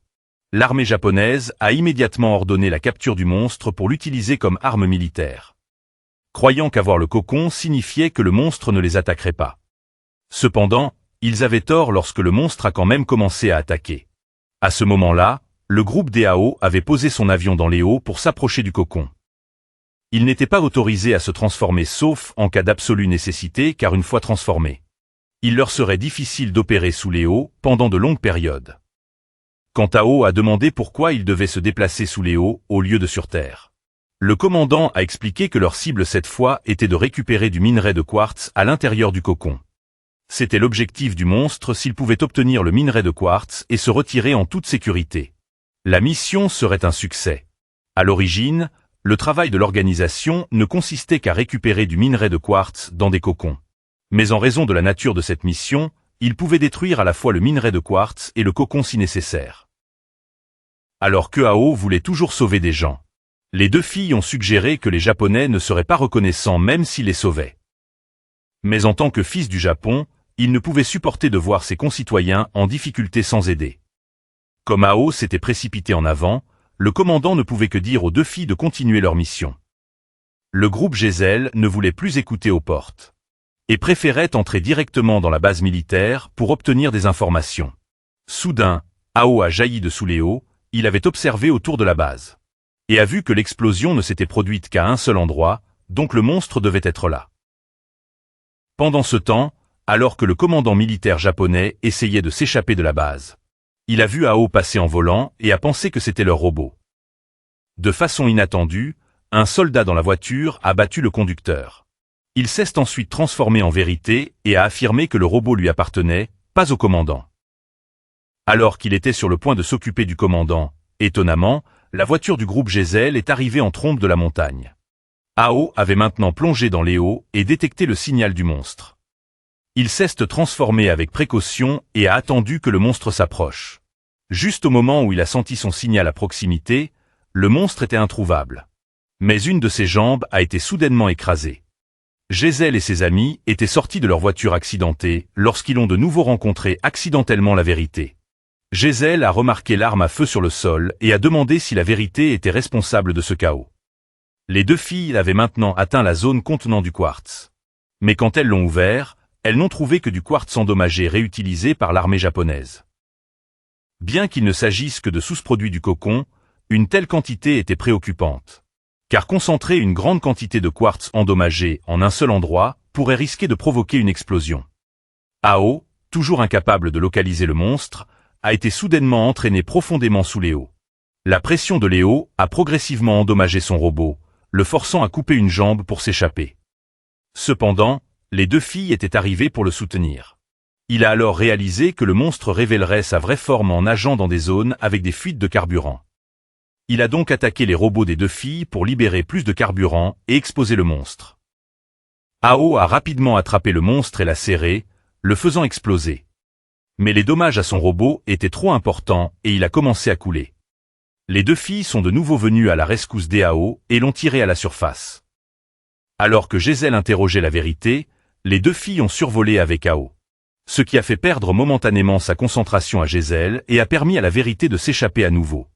L'armée japonaise a immédiatement ordonné la capture du monstre pour l'utiliser comme arme militaire, croyant qu'avoir le cocon signifiait que le monstre ne les attaquerait pas. Cependant, ils avaient tort lorsque le monstre a quand même commencé à attaquer. À ce moment-là, le groupe d'Ao avait posé son avion dans les hauts pour s'approcher du cocon. Il n'était pas autorisé à se transformer sauf en cas d'absolue nécessité car une fois transformé, il leur serait difficile d'opérer sous les hauts pendant de longues périodes. Quand Tao a demandé pourquoi ils devaient se déplacer sous les hauts au lieu de sur terre, le commandant a expliqué que leur cible cette fois était de récupérer du minerai de quartz à l'intérieur du cocon. C'était l'objectif du monstre s'il pouvait obtenir le minerai de quartz et se retirer en toute sécurité. La mission serait un succès. À l'origine, le travail de l'organisation ne consistait qu'à récupérer du minerai de quartz dans des cocons. Mais en raison de la nature de cette mission, ils pouvaient détruire à la fois le minerai de quartz et le cocon si nécessaire. Alors que Ao voulait toujours sauver des gens, les deux filles ont suggéré que les Japonais ne seraient pas reconnaissants même s'ils les sauvaient. Mais en tant que fils du Japon, il ne pouvait supporter de voir ses concitoyens en difficulté sans aider. Comme Ao s'était précipité en avant, le commandant ne pouvait que dire aux deux filles de continuer leur mission. Le groupe Giselle ne voulait plus écouter aux portes et préférait entrer directement dans la base militaire pour obtenir des informations. Soudain, Ao a jailli de sous les hauts, il avait observé autour de la base et a vu que l'explosion ne s'était produite qu'à un seul endroit, donc le monstre devait être là. Pendant ce temps, alors que le commandant militaire japonais essayait de s'échapper de la base, il a vu Ao passer en volant et a pensé que c'était leur robot. De façon inattendue, un soldat dans la voiture a battu le conducteur. Il s'est ensuite transformé en vérité et a affirmé que le robot lui appartenait, pas au commandant. Alors qu'il était sur le point de s'occuper du commandant, étonnamment, la voiture du groupe Gesell est arrivée en trombe de la montagne. Ao avait maintenant plongé dans les hauts et détecté le signal du monstre. Il s'est transformé avec précaution et a attendu que le monstre s'approche. Juste au moment où il a senti son signal à proximité, le monstre était introuvable. Mais une de ses jambes a été soudainement écrasée. Gesell et ses amis étaient sortis de leur voiture accidentée lorsqu'ils ont de nouveau rencontré accidentellement la vérité. Gesell a remarqué l'arme à feu sur le sol et a demandé si la vérité était responsable de ce chaos. Les deux filles avaient maintenant atteint la zone contenant du quartz. Mais quand elles l'ont ouvert, elles n'ont trouvé que du quartz endommagé réutilisé par l'armée japonaise. Bien qu'il ne s'agisse que de sous-produits du cocon, une telle quantité était préoccupante. Car concentrer une grande quantité de quartz endommagé en un seul endroit pourrait risquer de provoquer une explosion. Ao, toujours incapable de localiser le monstre, a été soudainement entraîné profondément sous les hauts. La pression de Léo a progressivement endommagé son robot, le forçant à couper une jambe pour s'échapper. Cependant, les deux filles étaient arrivées pour le soutenir. Il a alors réalisé que le monstre révélerait sa vraie forme en nageant dans des zones avec des fuites de carburant. Il a donc attaqué les robots des deux filles pour libérer plus de carburant et exposer le monstre. Ao a rapidement attrapé le monstre et l'a serré, le faisant exploser. Mais les dommages à son robot étaient trop importants et il a commencé à couler. Les deux filles sont de nouveau venues à la rescousse d'Ao et l'ont tiré à la surface. Alors que Gesell interrogeait la vérité, les deux filles ont survolé avec Ao. Ce qui a fait perdre momentanément sa concentration à Gesell et a permis à la vérité de s'échapper à nouveau.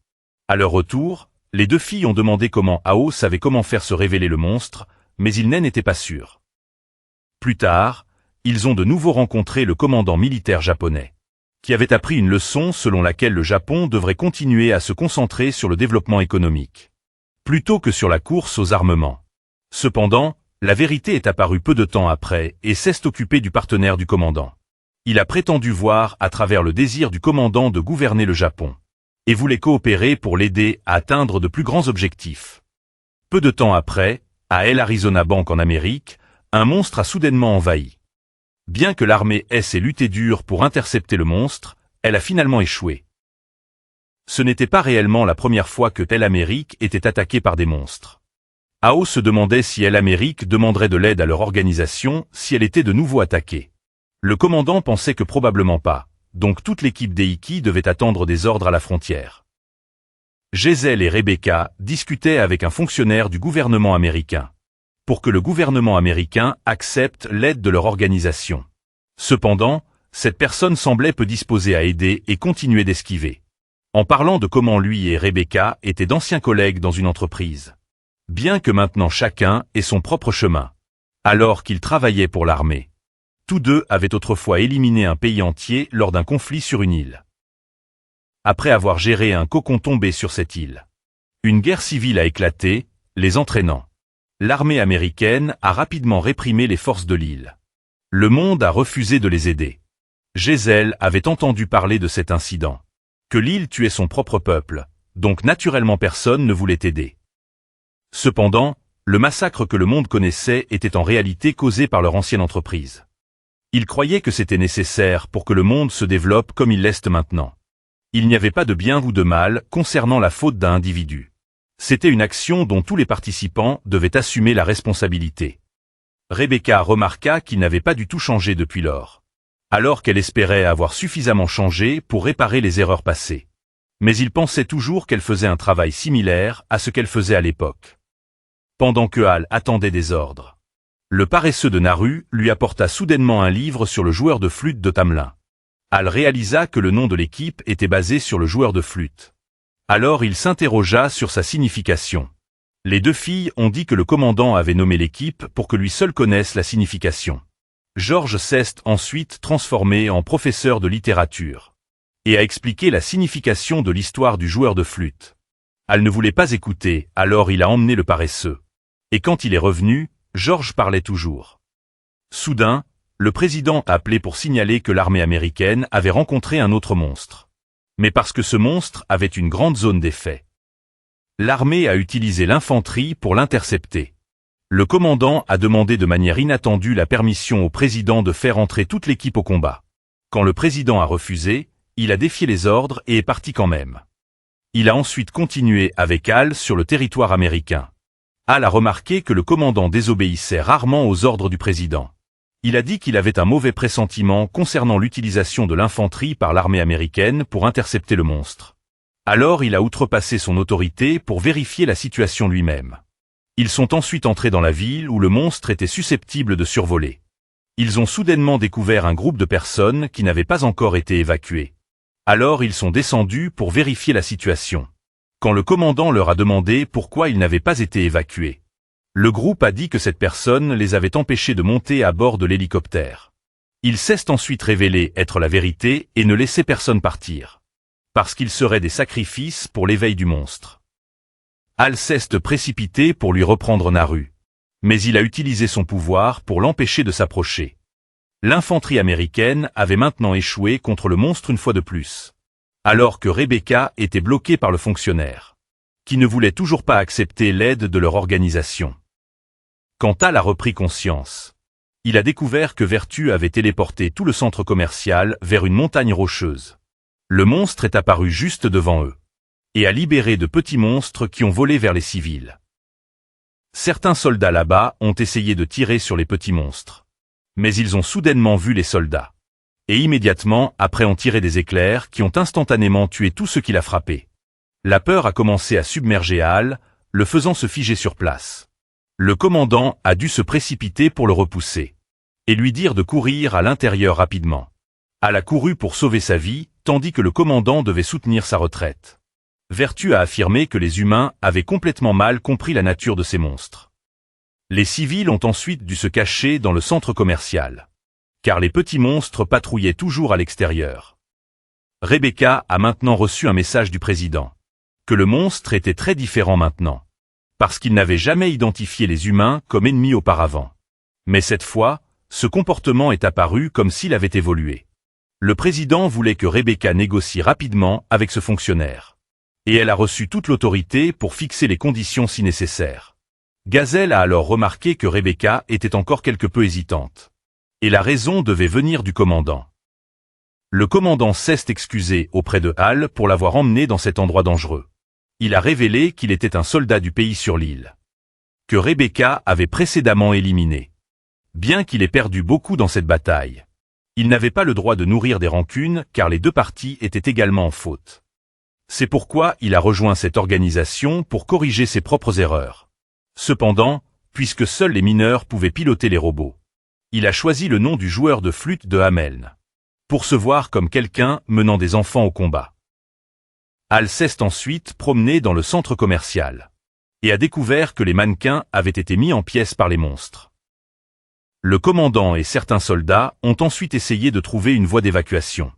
À leur retour, les deux filles ont demandé comment Ao savait comment faire se révéler le monstre, mais ils n'en étaient pas sûrs. Plus tard, ils ont de nouveau rencontré le commandant militaire japonais, qui avait appris une leçon selon laquelle le Japon devrait continuer à se concentrer sur le développement économique, plutôt que sur la course aux armements. Cependant, la vérité est apparue peu de temps après et s'est occupée du partenaire du commandant. Il a prétendu voir à travers le désir du commandant de gouverner le Japon, et voulait coopérer pour l'aider à atteindre de plus grands objectifs. Peu de temps après, à El Arizona Bank en Amérique, un monstre a soudainement envahi. Bien que l'armée ait lutté dur pour intercepter le monstre, elle a finalement échoué. Ce n'était pas réellement la première fois que El Amérique était attaquée par des monstres. Ao se demandait si El Amérique demanderait de l'aide à leur organisation si elle était de nouveau attaquée. Le commandant pensait que probablement pas, donc toute l'équipe d'Eiki devait attendre des ordres à la frontière. Gesell et Rebecca discutaient avec un fonctionnaire du gouvernement américain, pour que le gouvernement américain accepte l'aide de leur organisation. Cependant, cette personne semblait peu disposée à aider et continuait d'esquiver, en parlant de comment lui et Rebecca étaient d'anciens collègues dans une entreprise. Bien que maintenant chacun ait son propre chemin. Alors qu'ils travaillaient pour l'armée. Tous deux avaient autrefois éliminé un pays entier lors d'un conflit sur une île. Après avoir géré un cocon tombé sur cette île, une guerre civile a éclaté, les entraînant. L'armée américaine a rapidement réprimé les forces de l'île. Le monde a refusé de les aider. Gesell avait entendu parler de cet incident. Que l'île tuait son propre peuple, donc naturellement personne ne voulait aider. Cependant, le massacre que le monde connaissait était en réalité causé par leur ancienne entreprise. Ils croyaient que c'était nécessaire pour que le monde se développe comme il l'est maintenant. Il n'y avait pas de bien ou de mal concernant la faute d'un individu. C'était une action dont tous les participants devaient assumer la responsabilité. Rebecca remarqua qu'il n'avait pas du tout changé depuis lors, alors qu'elle espérait avoir suffisamment changé pour réparer les erreurs passées. Mais il pensait toujours qu'elle faisait un travail similaire à ce qu'elle faisait à l'époque. Pendant que Hal attendait des ordres, le paresseux de Naru lui apporta soudainement un livre sur le joueur de flûte de Tamelin. Hal réalisa que le nom de l'équipe était basé sur le joueur de flûte. Alors il s'interrogea sur sa signification. Les deux filles ont dit que le commandant avait nommé l'équipe pour que lui seul connaisse la signification. George s'est ensuite transformé en professeur de littérature et a expliqué la signification de l'histoire du joueur de flûte. Hal ne voulait pas écouter, alors il a emmené le paresseux. Et quand il est revenu, George parlait toujours. Soudain, le président a appelé pour signaler que l'armée américaine avait rencontré un autre monstre. Mais parce que ce monstre avait une grande zone d'effet, l'armée a utilisé l'infanterie pour l'intercepter. Le commandant a demandé de manière inattendue la permission au président de faire entrer toute l'équipe au combat. Quand le président a refusé, il a défié les ordres et est parti quand même. Il a ensuite continué avec Hal sur le territoire américain. Hal a remarqué que le commandant désobéissait rarement aux ordres du président. Il a dit qu'il avait un mauvais pressentiment concernant l'utilisation de l'infanterie par l'armée américaine pour intercepter le monstre. Alors il a outrepassé son autorité pour vérifier la situation lui-même. Ils sont ensuite entrés dans la ville où le monstre était susceptible de survoler. Ils ont soudainement découvert un groupe de personnes qui n'avaient pas encore été évacuées. Alors ils sont descendus pour vérifier la situation. Quand le commandant leur a demandé pourquoi ils n'avaient pas été évacués, le groupe a dit que cette personne les avait empêchés de monter à bord de l'hélicoptère. Ils s'est ensuite révélé être la vérité et ne laissaient personne partir. Parce qu'ils seraient des sacrifices pour l'éveil du monstre. Hal s'est précipité pour lui reprendre Naru. Mais il a utilisé son pouvoir pour l'empêcher de s'approcher. L'infanterie américaine avait maintenant échoué contre le monstre une fois de plus. Alors que Rebecca était bloquée par le fonctionnaire, qui ne voulait toujours pas accepter l'aide de leur organisation. Quand Hal a repris conscience, il a découvert que Vertu avait téléporté tout le centre commercial vers une montagne rocheuse. Le monstre est apparu juste devant eux et a libéré de petits monstres qui ont volé vers les civils. Certains soldats là-bas ont essayé de tirer sur les petits monstres, mais ils ont soudainement vu les soldats, et immédiatement après ont tiré des éclairs qui ont instantanément tué tout ce qui l'a frappé. La peur a commencé à submerger Hal, le faisant se figer sur place. Le commandant a dû se précipiter pour le repousser, et lui dire de courir à l'intérieur rapidement. Hal a couru pour sauver sa vie, tandis que le commandant devait soutenir sa retraite. Vertu a affirmé que les humains avaient complètement mal compris la nature de ces monstres. Les civils ont ensuite dû se cacher dans le centre commercial, car les petits monstres patrouillaient toujours à l'extérieur. Rebecca a maintenant reçu un message du président, que le monstre était très différent maintenant, parce qu'il n'avait jamais identifié les humains comme ennemis auparavant. Mais cette fois, ce comportement est apparu comme s'il avait évolué. Le président voulait que Rebecca négocie rapidement avec ce fonctionnaire. Et elle a reçu toute l'autorité pour fixer les conditions si nécessaire. Gazelle a alors remarqué que Rebecca était encore quelque peu hésitante. Et la raison devait venir du commandant. Le commandant s'est excusé auprès de Hal pour l'avoir emmené dans cet endroit dangereux. Il a révélé qu'il était un soldat du pays sur l'île, que Rebecca avait précédemment éliminé. Bien qu'il ait perdu beaucoup dans cette bataille, il n'avait pas le droit de nourrir des rancunes car les deux parties étaient également en faute. C'est pourquoi il a rejoint cette organisation pour corriger ses propres erreurs. Cependant, puisque seuls les mineurs pouvaient piloter les robots, il a choisi le nom du joueur de flûte de Hameln, pour se voir comme quelqu'un menant des enfants au combat. Hal s'est ensuite promené dans le centre commercial, et a découvert que les mannequins avaient été mis en pièces par les monstres. Le commandant et certains soldats ont ensuite essayé de trouver une voie d'évacuation.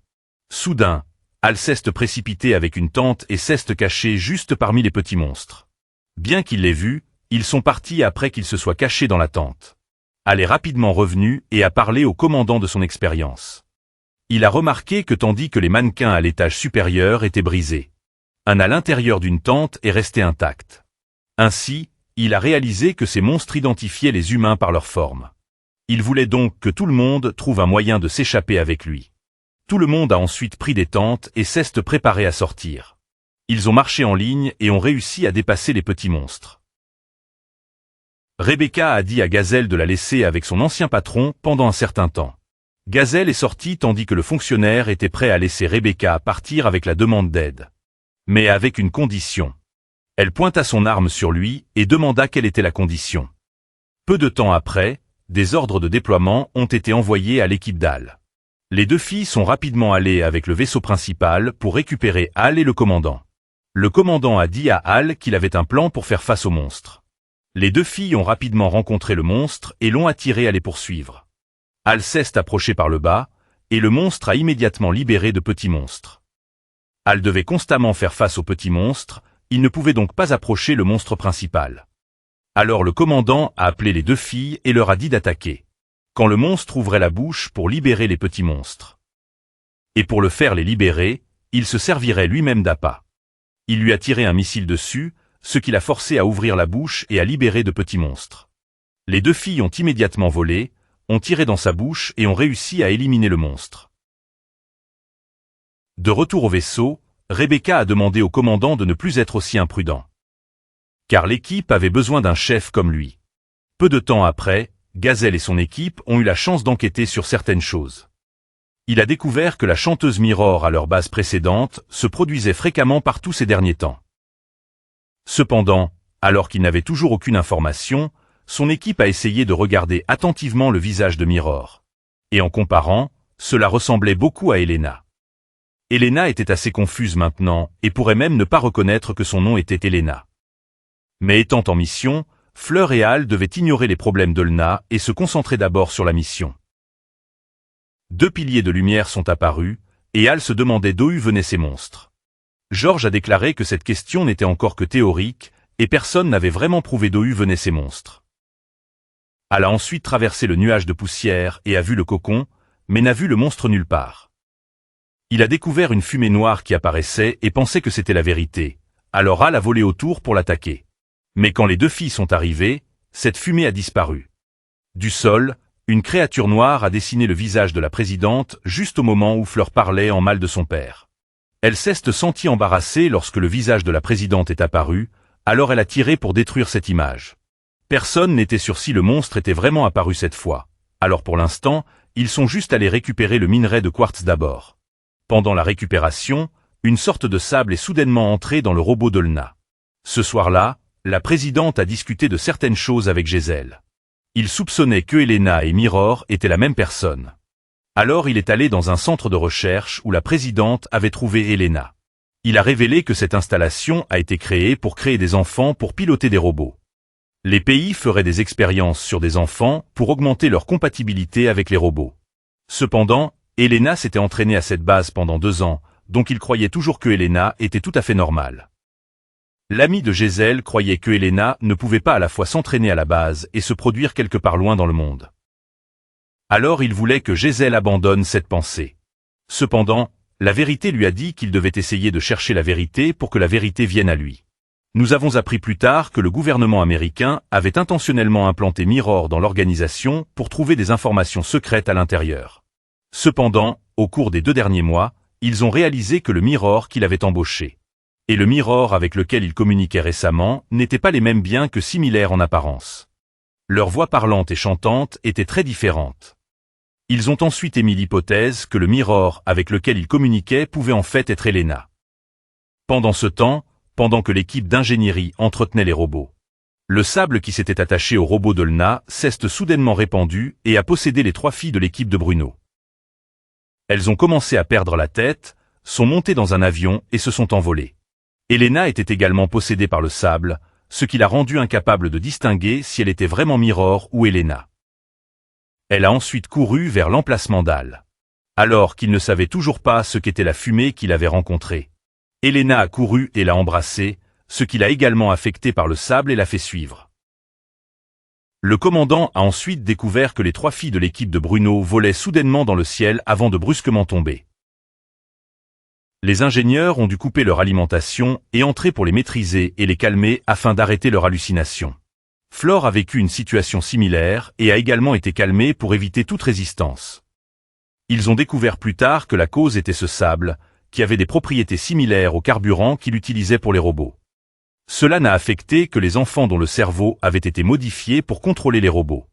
Soudain, Hal s'est précipité avec une tente et s'est caché juste parmi les petits monstres. Bien qu'il l'ait vu, ils sont partis après qu'il se soit caché dans la tente. Hal est rapidement revenu et a parlé au commandant de son expérience. Il a remarqué que tandis que les mannequins à l'étage supérieur étaient brisés, un à l'intérieur d'une tente est resté intact. Ainsi, il a réalisé que ces monstres identifiaient les humains par leur forme. Il voulait donc que tout le monde trouve un moyen de s'échapper avec lui. Tout le monde a ensuite pris des tentes et s'est préparé à sortir. Ils ont marché en ligne et ont réussi à dépasser les petits monstres. Rebecca a dit à Gazelle de la laisser avec son ancien patron pendant un certain temps. Gazelle est sorti tandis que le fonctionnaire était prêt à laisser Rebecca partir avec la demande d'aide. Mais avec une condition. Elle pointa son arme sur lui et demanda quelle était la condition. Peu de temps après, des ordres de déploiement ont été envoyés à l'équipe d'Hal. Les deux filles sont rapidement allées avec le vaisseau principal pour récupérer Hal et le commandant. Le commandant a dit à Hal qu'il avait un plan pour faire face au monstre. Les deux filles ont rapidement rencontré le monstre et l'ont attiré à les poursuivre. Hal s'est approché par le bas, et le monstre a immédiatement libéré de petits monstres. Hal devait constamment faire face aux petits monstres, il ne pouvait donc pas approcher le monstre principal. Alors le commandant a appelé les deux filles et leur a dit d'attaquer. quand le monstre ouvrait la bouche pour libérer les petits monstres. Et pour le faire les libérer, il se servirait lui-même d'appât. Il lui a tiré un missile dessus, ce qui l'a forcé à ouvrir la bouche et à libérer de petits monstres. Les deux filles ont immédiatement volé, ont tiré dans sa bouche et ont réussi à éliminer le monstre. De retour au vaisseau, Rebecca a demandé au commandant de ne plus être aussi imprudent. Car l'équipe avait besoin d'un chef comme lui. Peu de temps après, Gazelle et son équipe ont eu la chance d'enquêter sur certaines choses. Il a découvert que la chanteuse Mirror à leur base précédente se produisait fréquemment partout ces derniers temps. Cependant, alors qu'il n'avait toujours aucune information, son équipe a essayé de regarder attentivement le visage de Mirror. Et en comparant, cela ressemblait beaucoup à Elena. Elena était assez confuse maintenant et pourrait même ne pas reconnaître que son nom était Elena. Mais étant en mission, Fleur et Hal devaient ignorer les problèmes d'Elena et se concentrer d'abord sur la mission. Deux piliers de lumière sont apparus, et Hal se demandait d'où venaient ces monstres. George a déclaré que cette question n'était encore que théorique, et personne n'avait vraiment prouvé d'où venaient ces monstres. Hal a ensuite traversé le nuage de poussière et a vu le cocon, mais n'a vu le monstre nulle part. Il a découvert une fumée noire qui apparaissait et pensait que c'était la vérité, alors Hal a volé autour pour l'attaquer. Mais quand les deux filles sont arrivées, cette fumée a disparu. Du sol, une créature noire a dessiné le visage de la présidente juste au moment où Fleur parlait en mal de son père. Elle s'est sentie embarrassée lorsque le visage de la présidente est apparu, alors elle a tiré pour détruire cette image. Personne n'était sûr si le monstre était vraiment apparu cette fois, alors pour l'instant, ils sont juste allés récupérer le minerai de quartz d'abord. Pendant la récupération, une sorte de sable est soudainement entré dans le robot d'Elena. Ce soir-là, la présidente a discuté de certaines choses avec Giselle. Il soupçonnait que Elena et Mirror étaient la même personne. Alors il est allé dans un centre de recherche où la présidente avait trouvé Elena. Il a révélé que cette installation a été créée pour créer des enfants pour piloter des robots. Les pays feraient des expériences sur des enfants pour augmenter leur compatibilité avec les robots. Cependant, Elena s'était entraînée à cette base pendant 2 ans, donc il croyait toujours que Elena était tout à fait normale. L'ami de Giselle croyait que Elena ne pouvait pas à la fois s'entraîner à la base et se produire quelque part loin dans le monde. Alors il voulait que Giselle abandonne cette pensée. Cependant, la vérité lui a dit qu'il devait essayer de chercher la vérité pour que la vérité vienne à lui. Nous avons appris plus tard que le gouvernement américain avait intentionnellement implanté Mirror dans l'organisation pour trouver des informations secrètes à l'intérieur. Cependant, au cours des 2 derniers mois, ils ont réalisé que le Mirror qu'il avait embauché et le Mirror avec lequel il communiquait récemment n'étaient pas les mêmes bien que similaires en apparence. Leurs voix parlantes et chantantes étaient très différentes. Ils ont ensuite émis l'hypothèse que le Mirror avec lequel il communiquait pouvait en fait être Elena. Pendant ce temps, pendant que l'équipe d'ingénierie entretenait les robots, le sable qui s'était attaché au robot d'Elena s'est soudainement répandu et a possédé les 3 filles de l'équipe de Bruno. Elles ont commencé à perdre la tête, sont montées dans un avion et se sont envolées. Elena était également possédée par le sable, ce qui l'a rendue incapable de distinguer si elle était vraiment Mirror ou Elena. Elle a ensuite couru vers l'emplacement d'Hal. Alors qu'il ne savait toujours pas ce qu'était la fumée qu'il avait rencontrée. Elena a couru et l'a embrassée, ce qui l'a également affecté par le sable et l'a fait suivre. Le commandant a ensuite découvert que les 3 filles de l'équipe de Bruno volaient soudainement dans le ciel avant de brusquement tomber. Les ingénieurs ont dû couper leur alimentation et entrer pour les maîtriser et les calmer afin d'arrêter leur hallucination. Flore a vécu une situation similaire et a également été calmée pour éviter toute résistance. Ils ont découvert plus tard que la cause était ce sable, qui avait des propriétés similaires au carburant qu'il utilisait pour les robots. Cela n'a affecté que les enfants dont le cerveau avait été modifié pour contrôler les robots.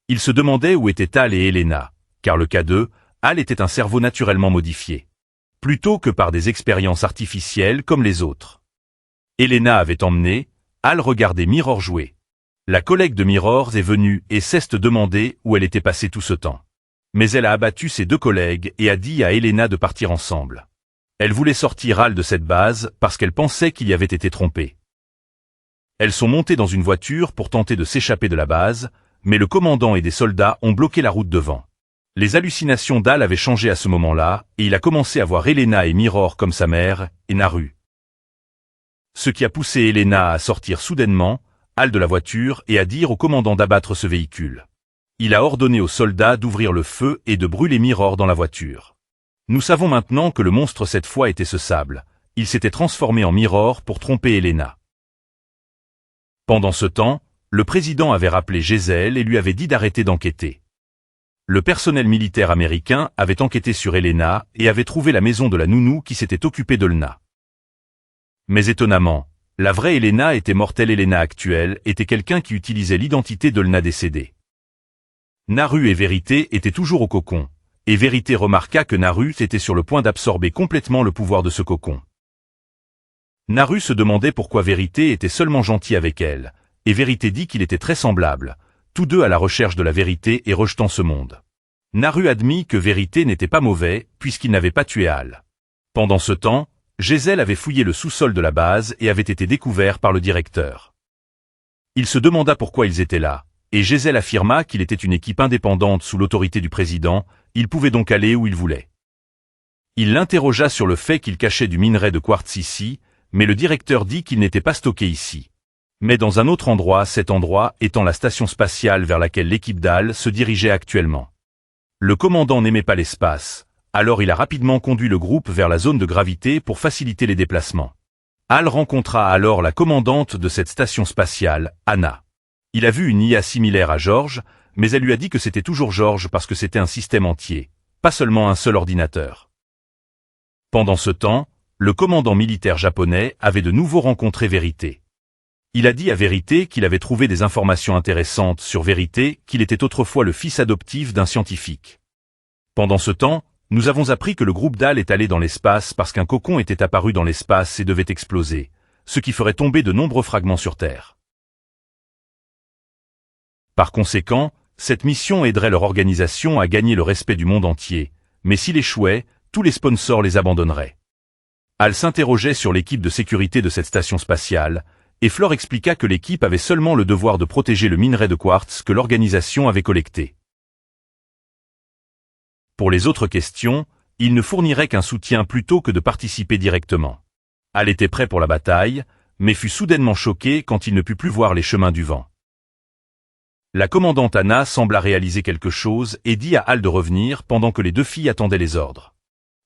Ils se demandaient où étaient Hal et Elena, car le cas d'eux, Hal était un cerveau naturellement modifié. Plutôt que par des expériences artificielles comme les autres. Elena avait emmené, Hal regardait Mirror jouer. La collègue de Mirror est venue et s'est demandé où elle était passée tout ce temps. Mais elle a abattu ses 2 collègues et a dit à Elena de partir ensemble. Elle voulait sortir Hal de cette base parce qu'elle pensait qu'il y avait été trompé. Elles sont montées dans une voiture pour tenter de s'échapper de la base, mais le commandant et des soldats ont bloqué la route devant. Les hallucinations d'Hal avaient changé à ce moment-là, et il a commencé à voir Elena et Mirror comme sa mère, et Naru. Ce qui a poussé Elena à sortir soudainement, Hal de la voiture, et à dire au commandant d'abattre ce véhicule. Il a ordonné aux soldats d'ouvrir le feu et de brûler Mirror dans la voiture. Nous savons maintenant que le monstre cette fois était ce sable. Il s'était transformé en Mirror pour tromper Elena. Pendant ce temps, le président avait rappelé Jezeel et lui avait dit d'arrêter d'enquêter. Le personnel militaire américain avait enquêté sur Elena et avait trouvé la maison de la nounou qui s'était occupée d'Elena. Mais étonnamment, la vraie Elena était mortelle. Elena actuelle était quelqu'un qui utilisait l'identité d'Elena décédée. Naru et Vérité étaient toujours au cocon, et Vérité remarqua que Naru était sur le point d'absorber complètement le pouvoir de ce cocon. Naru se demandait pourquoi Vérité était seulement gentil avec elle, et Vérité dit qu'il était très semblable, tous deux à la recherche de la vérité et rejetant ce monde. Naru admit que Vérité n'était pas mauvais, puisqu'il n'avait pas tué Al. Pendant ce temps, Jezeel avait fouillé le sous-sol de la base et avait été découvert par le directeur. Il se demanda pourquoi ils étaient là, et Jezeel affirma qu'il était une équipe indépendante sous l'autorité du président, il pouvait donc aller où il voulait. Il l'interrogea sur le fait qu'il cachait du minerai de quartz ici, mais le directeur dit qu'il n'était pas stocké ici. Mais dans un autre endroit, cet endroit étant la station spatiale vers laquelle l'équipe d'Al se dirigeait actuellement. Le commandant n'aimait pas l'espace, alors il a rapidement conduit le groupe vers la zone de gravité pour faciliter les déplacements. Al rencontra alors la commandante de cette station spatiale, Anna. Il a vu une IA similaire à George, mais elle lui a dit que c'était toujours George parce que c'était un système entier, pas seulement un seul ordinateur. Pendant ce temps, le commandant militaire japonais avait de nouveau rencontré Vérité. Il a dit à Vérité qu'il avait trouvé des informations intéressantes sur Vérité, qu'il était autrefois le fils adoptif d'un scientifique. Pendant ce temps, nous avons appris que le groupe d'Al est allé dans l'espace parce qu'un cocon était apparu dans l'espace et devait exploser, ce qui ferait tomber de nombreux fragments sur Terre. Par conséquent, cette mission aiderait leur organisation à gagner le respect du monde entier, mais s'il échouait, tous les sponsors les abandonneraient. Al s'interrogeait sur l'équipe de sécurité de cette station spatiale, et Flore expliqua que l'équipe avait seulement le devoir de protéger le minerai de quartz que l'organisation avait collecté. Pour les autres questions, il ne fournirait qu'un soutien plutôt que de participer directement. Al était prêt pour la bataille, mais fut soudainement choqué quand il ne put plus voir les chemins du vent. La commandante Anna sembla réaliser quelque chose et dit à Al de revenir pendant que les deux filles attendaient les ordres.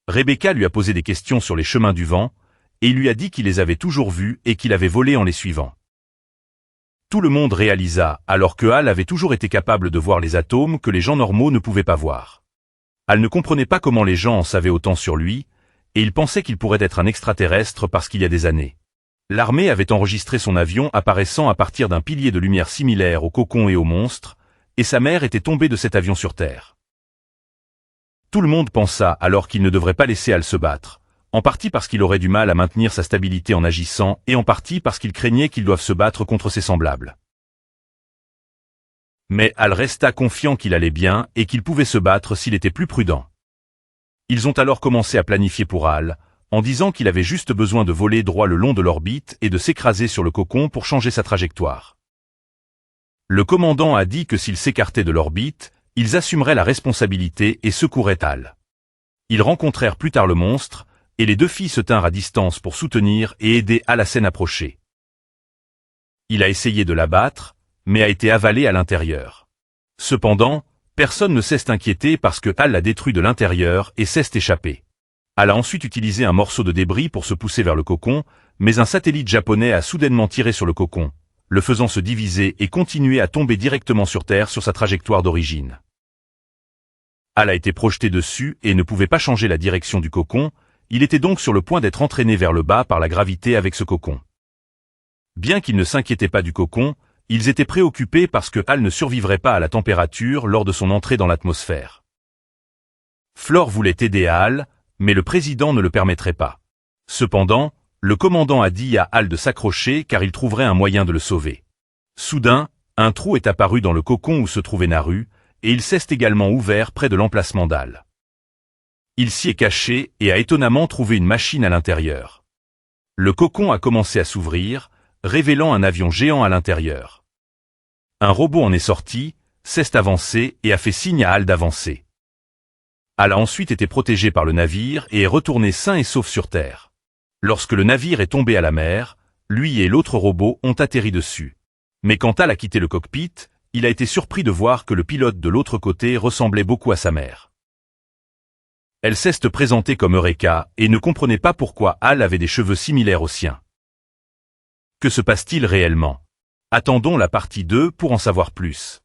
Rebecca lui a posé des questions sur les chemins du vent, et il lui a dit qu'il les avait toujours vus et qu'il avait volé en les suivant. Tout le monde réalisa, alors que Al avait toujours été capable de voir les atomes que les gens normaux ne pouvaient pas voir. Al ne comprenait pas comment les gens en savaient autant sur lui, et il pensait qu'il pourrait être un extraterrestre parce qu'il y a des années. L'armée avait enregistré son avion apparaissant à partir d'un pilier de lumière similaire au cocon et au monstre, et sa mère était tombée de cet avion sur Terre. Tout le monde pensa alors qu'il ne devrait pas laisser Al se battre, en partie parce qu'il aurait du mal à maintenir sa stabilité en agissant et en partie parce qu'il craignait qu'il doive se battre contre ses semblables. Mais Al resta confiant qu'il allait bien et qu'il pouvait se battre s'il était plus prudent. Ils ont alors commencé à planifier pour Al, en disant qu'il avait juste besoin de voler droit le long de l'orbite et de s'écraser sur le cocon pour changer sa trajectoire. Le commandant a dit que s'ils s'écartaient de l'orbite, ils assumeraient la responsabilité et secouraient Al. Ils rencontrèrent plus tard le monstre, et les deux filles se tinrent à distance pour soutenir et aider Al à s'en approcher. Il a essayé de l'abattre, mais a été avalé à l'intérieur. Cependant, personne ne s'est inquiété parce que Al l'a détruit de l'intérieur et s'est échappé. Al a ensuite utilisé un morceau de débris pour se pousser vers le cocon, mais un satellite japonais a soudainement tiré sur le cocon, le faisant se diviser et continuer à tomber directement sur Terre sur sa trajectoire d'origine. Al a été projeté dessus et ne pouvait pas changer la direction du cocon, il était donc sur le point d'être entraîné vers le bas par la gravité avec ce cocon. Bien qu'ils ne s'inquiétaient pas du cocon, ils étaient préoccupés parce que Al ne survivrait pas à la température lors de son entrée dans l'atmosphère. Flore voulait aider Al, mais le président ne le permettrait pas. Cependant, le commandant a dit à Al de s'accrocher car il trouverait un moyen de le sauver. Soudain, un trou est apparu dans le cocon où se trouvait Naru, et il s'est également ouvert près de l'emplacement d'Al. Il s'y est caché et a étonnamment trouvé une machine à l'intérieur. Le cocon a commencé à s'ouvrir, révélant un avion géant à l'intérieur. Un robot en est sorti, s'est avancé et a fait signe à Al d'avancer. Al a ensuite été protégé par le navire et est retourné sain et sauf sur Terre. Lorsque le navire est tombé à la mer, lui et l'autre robot ont atterri dessus. Mais quand Al a quitté le cockpit, il a été surpris de voir que le pilote de l'autre côté ressemblait beaucoup à sa mère. Elle s'est présentée comme Eureka et ne comprenait pas pourquoi Hal avait des cheveux similaires aux siens. Que se passe-t-il réellement? Attendons la partie 2 pour en savoir plus.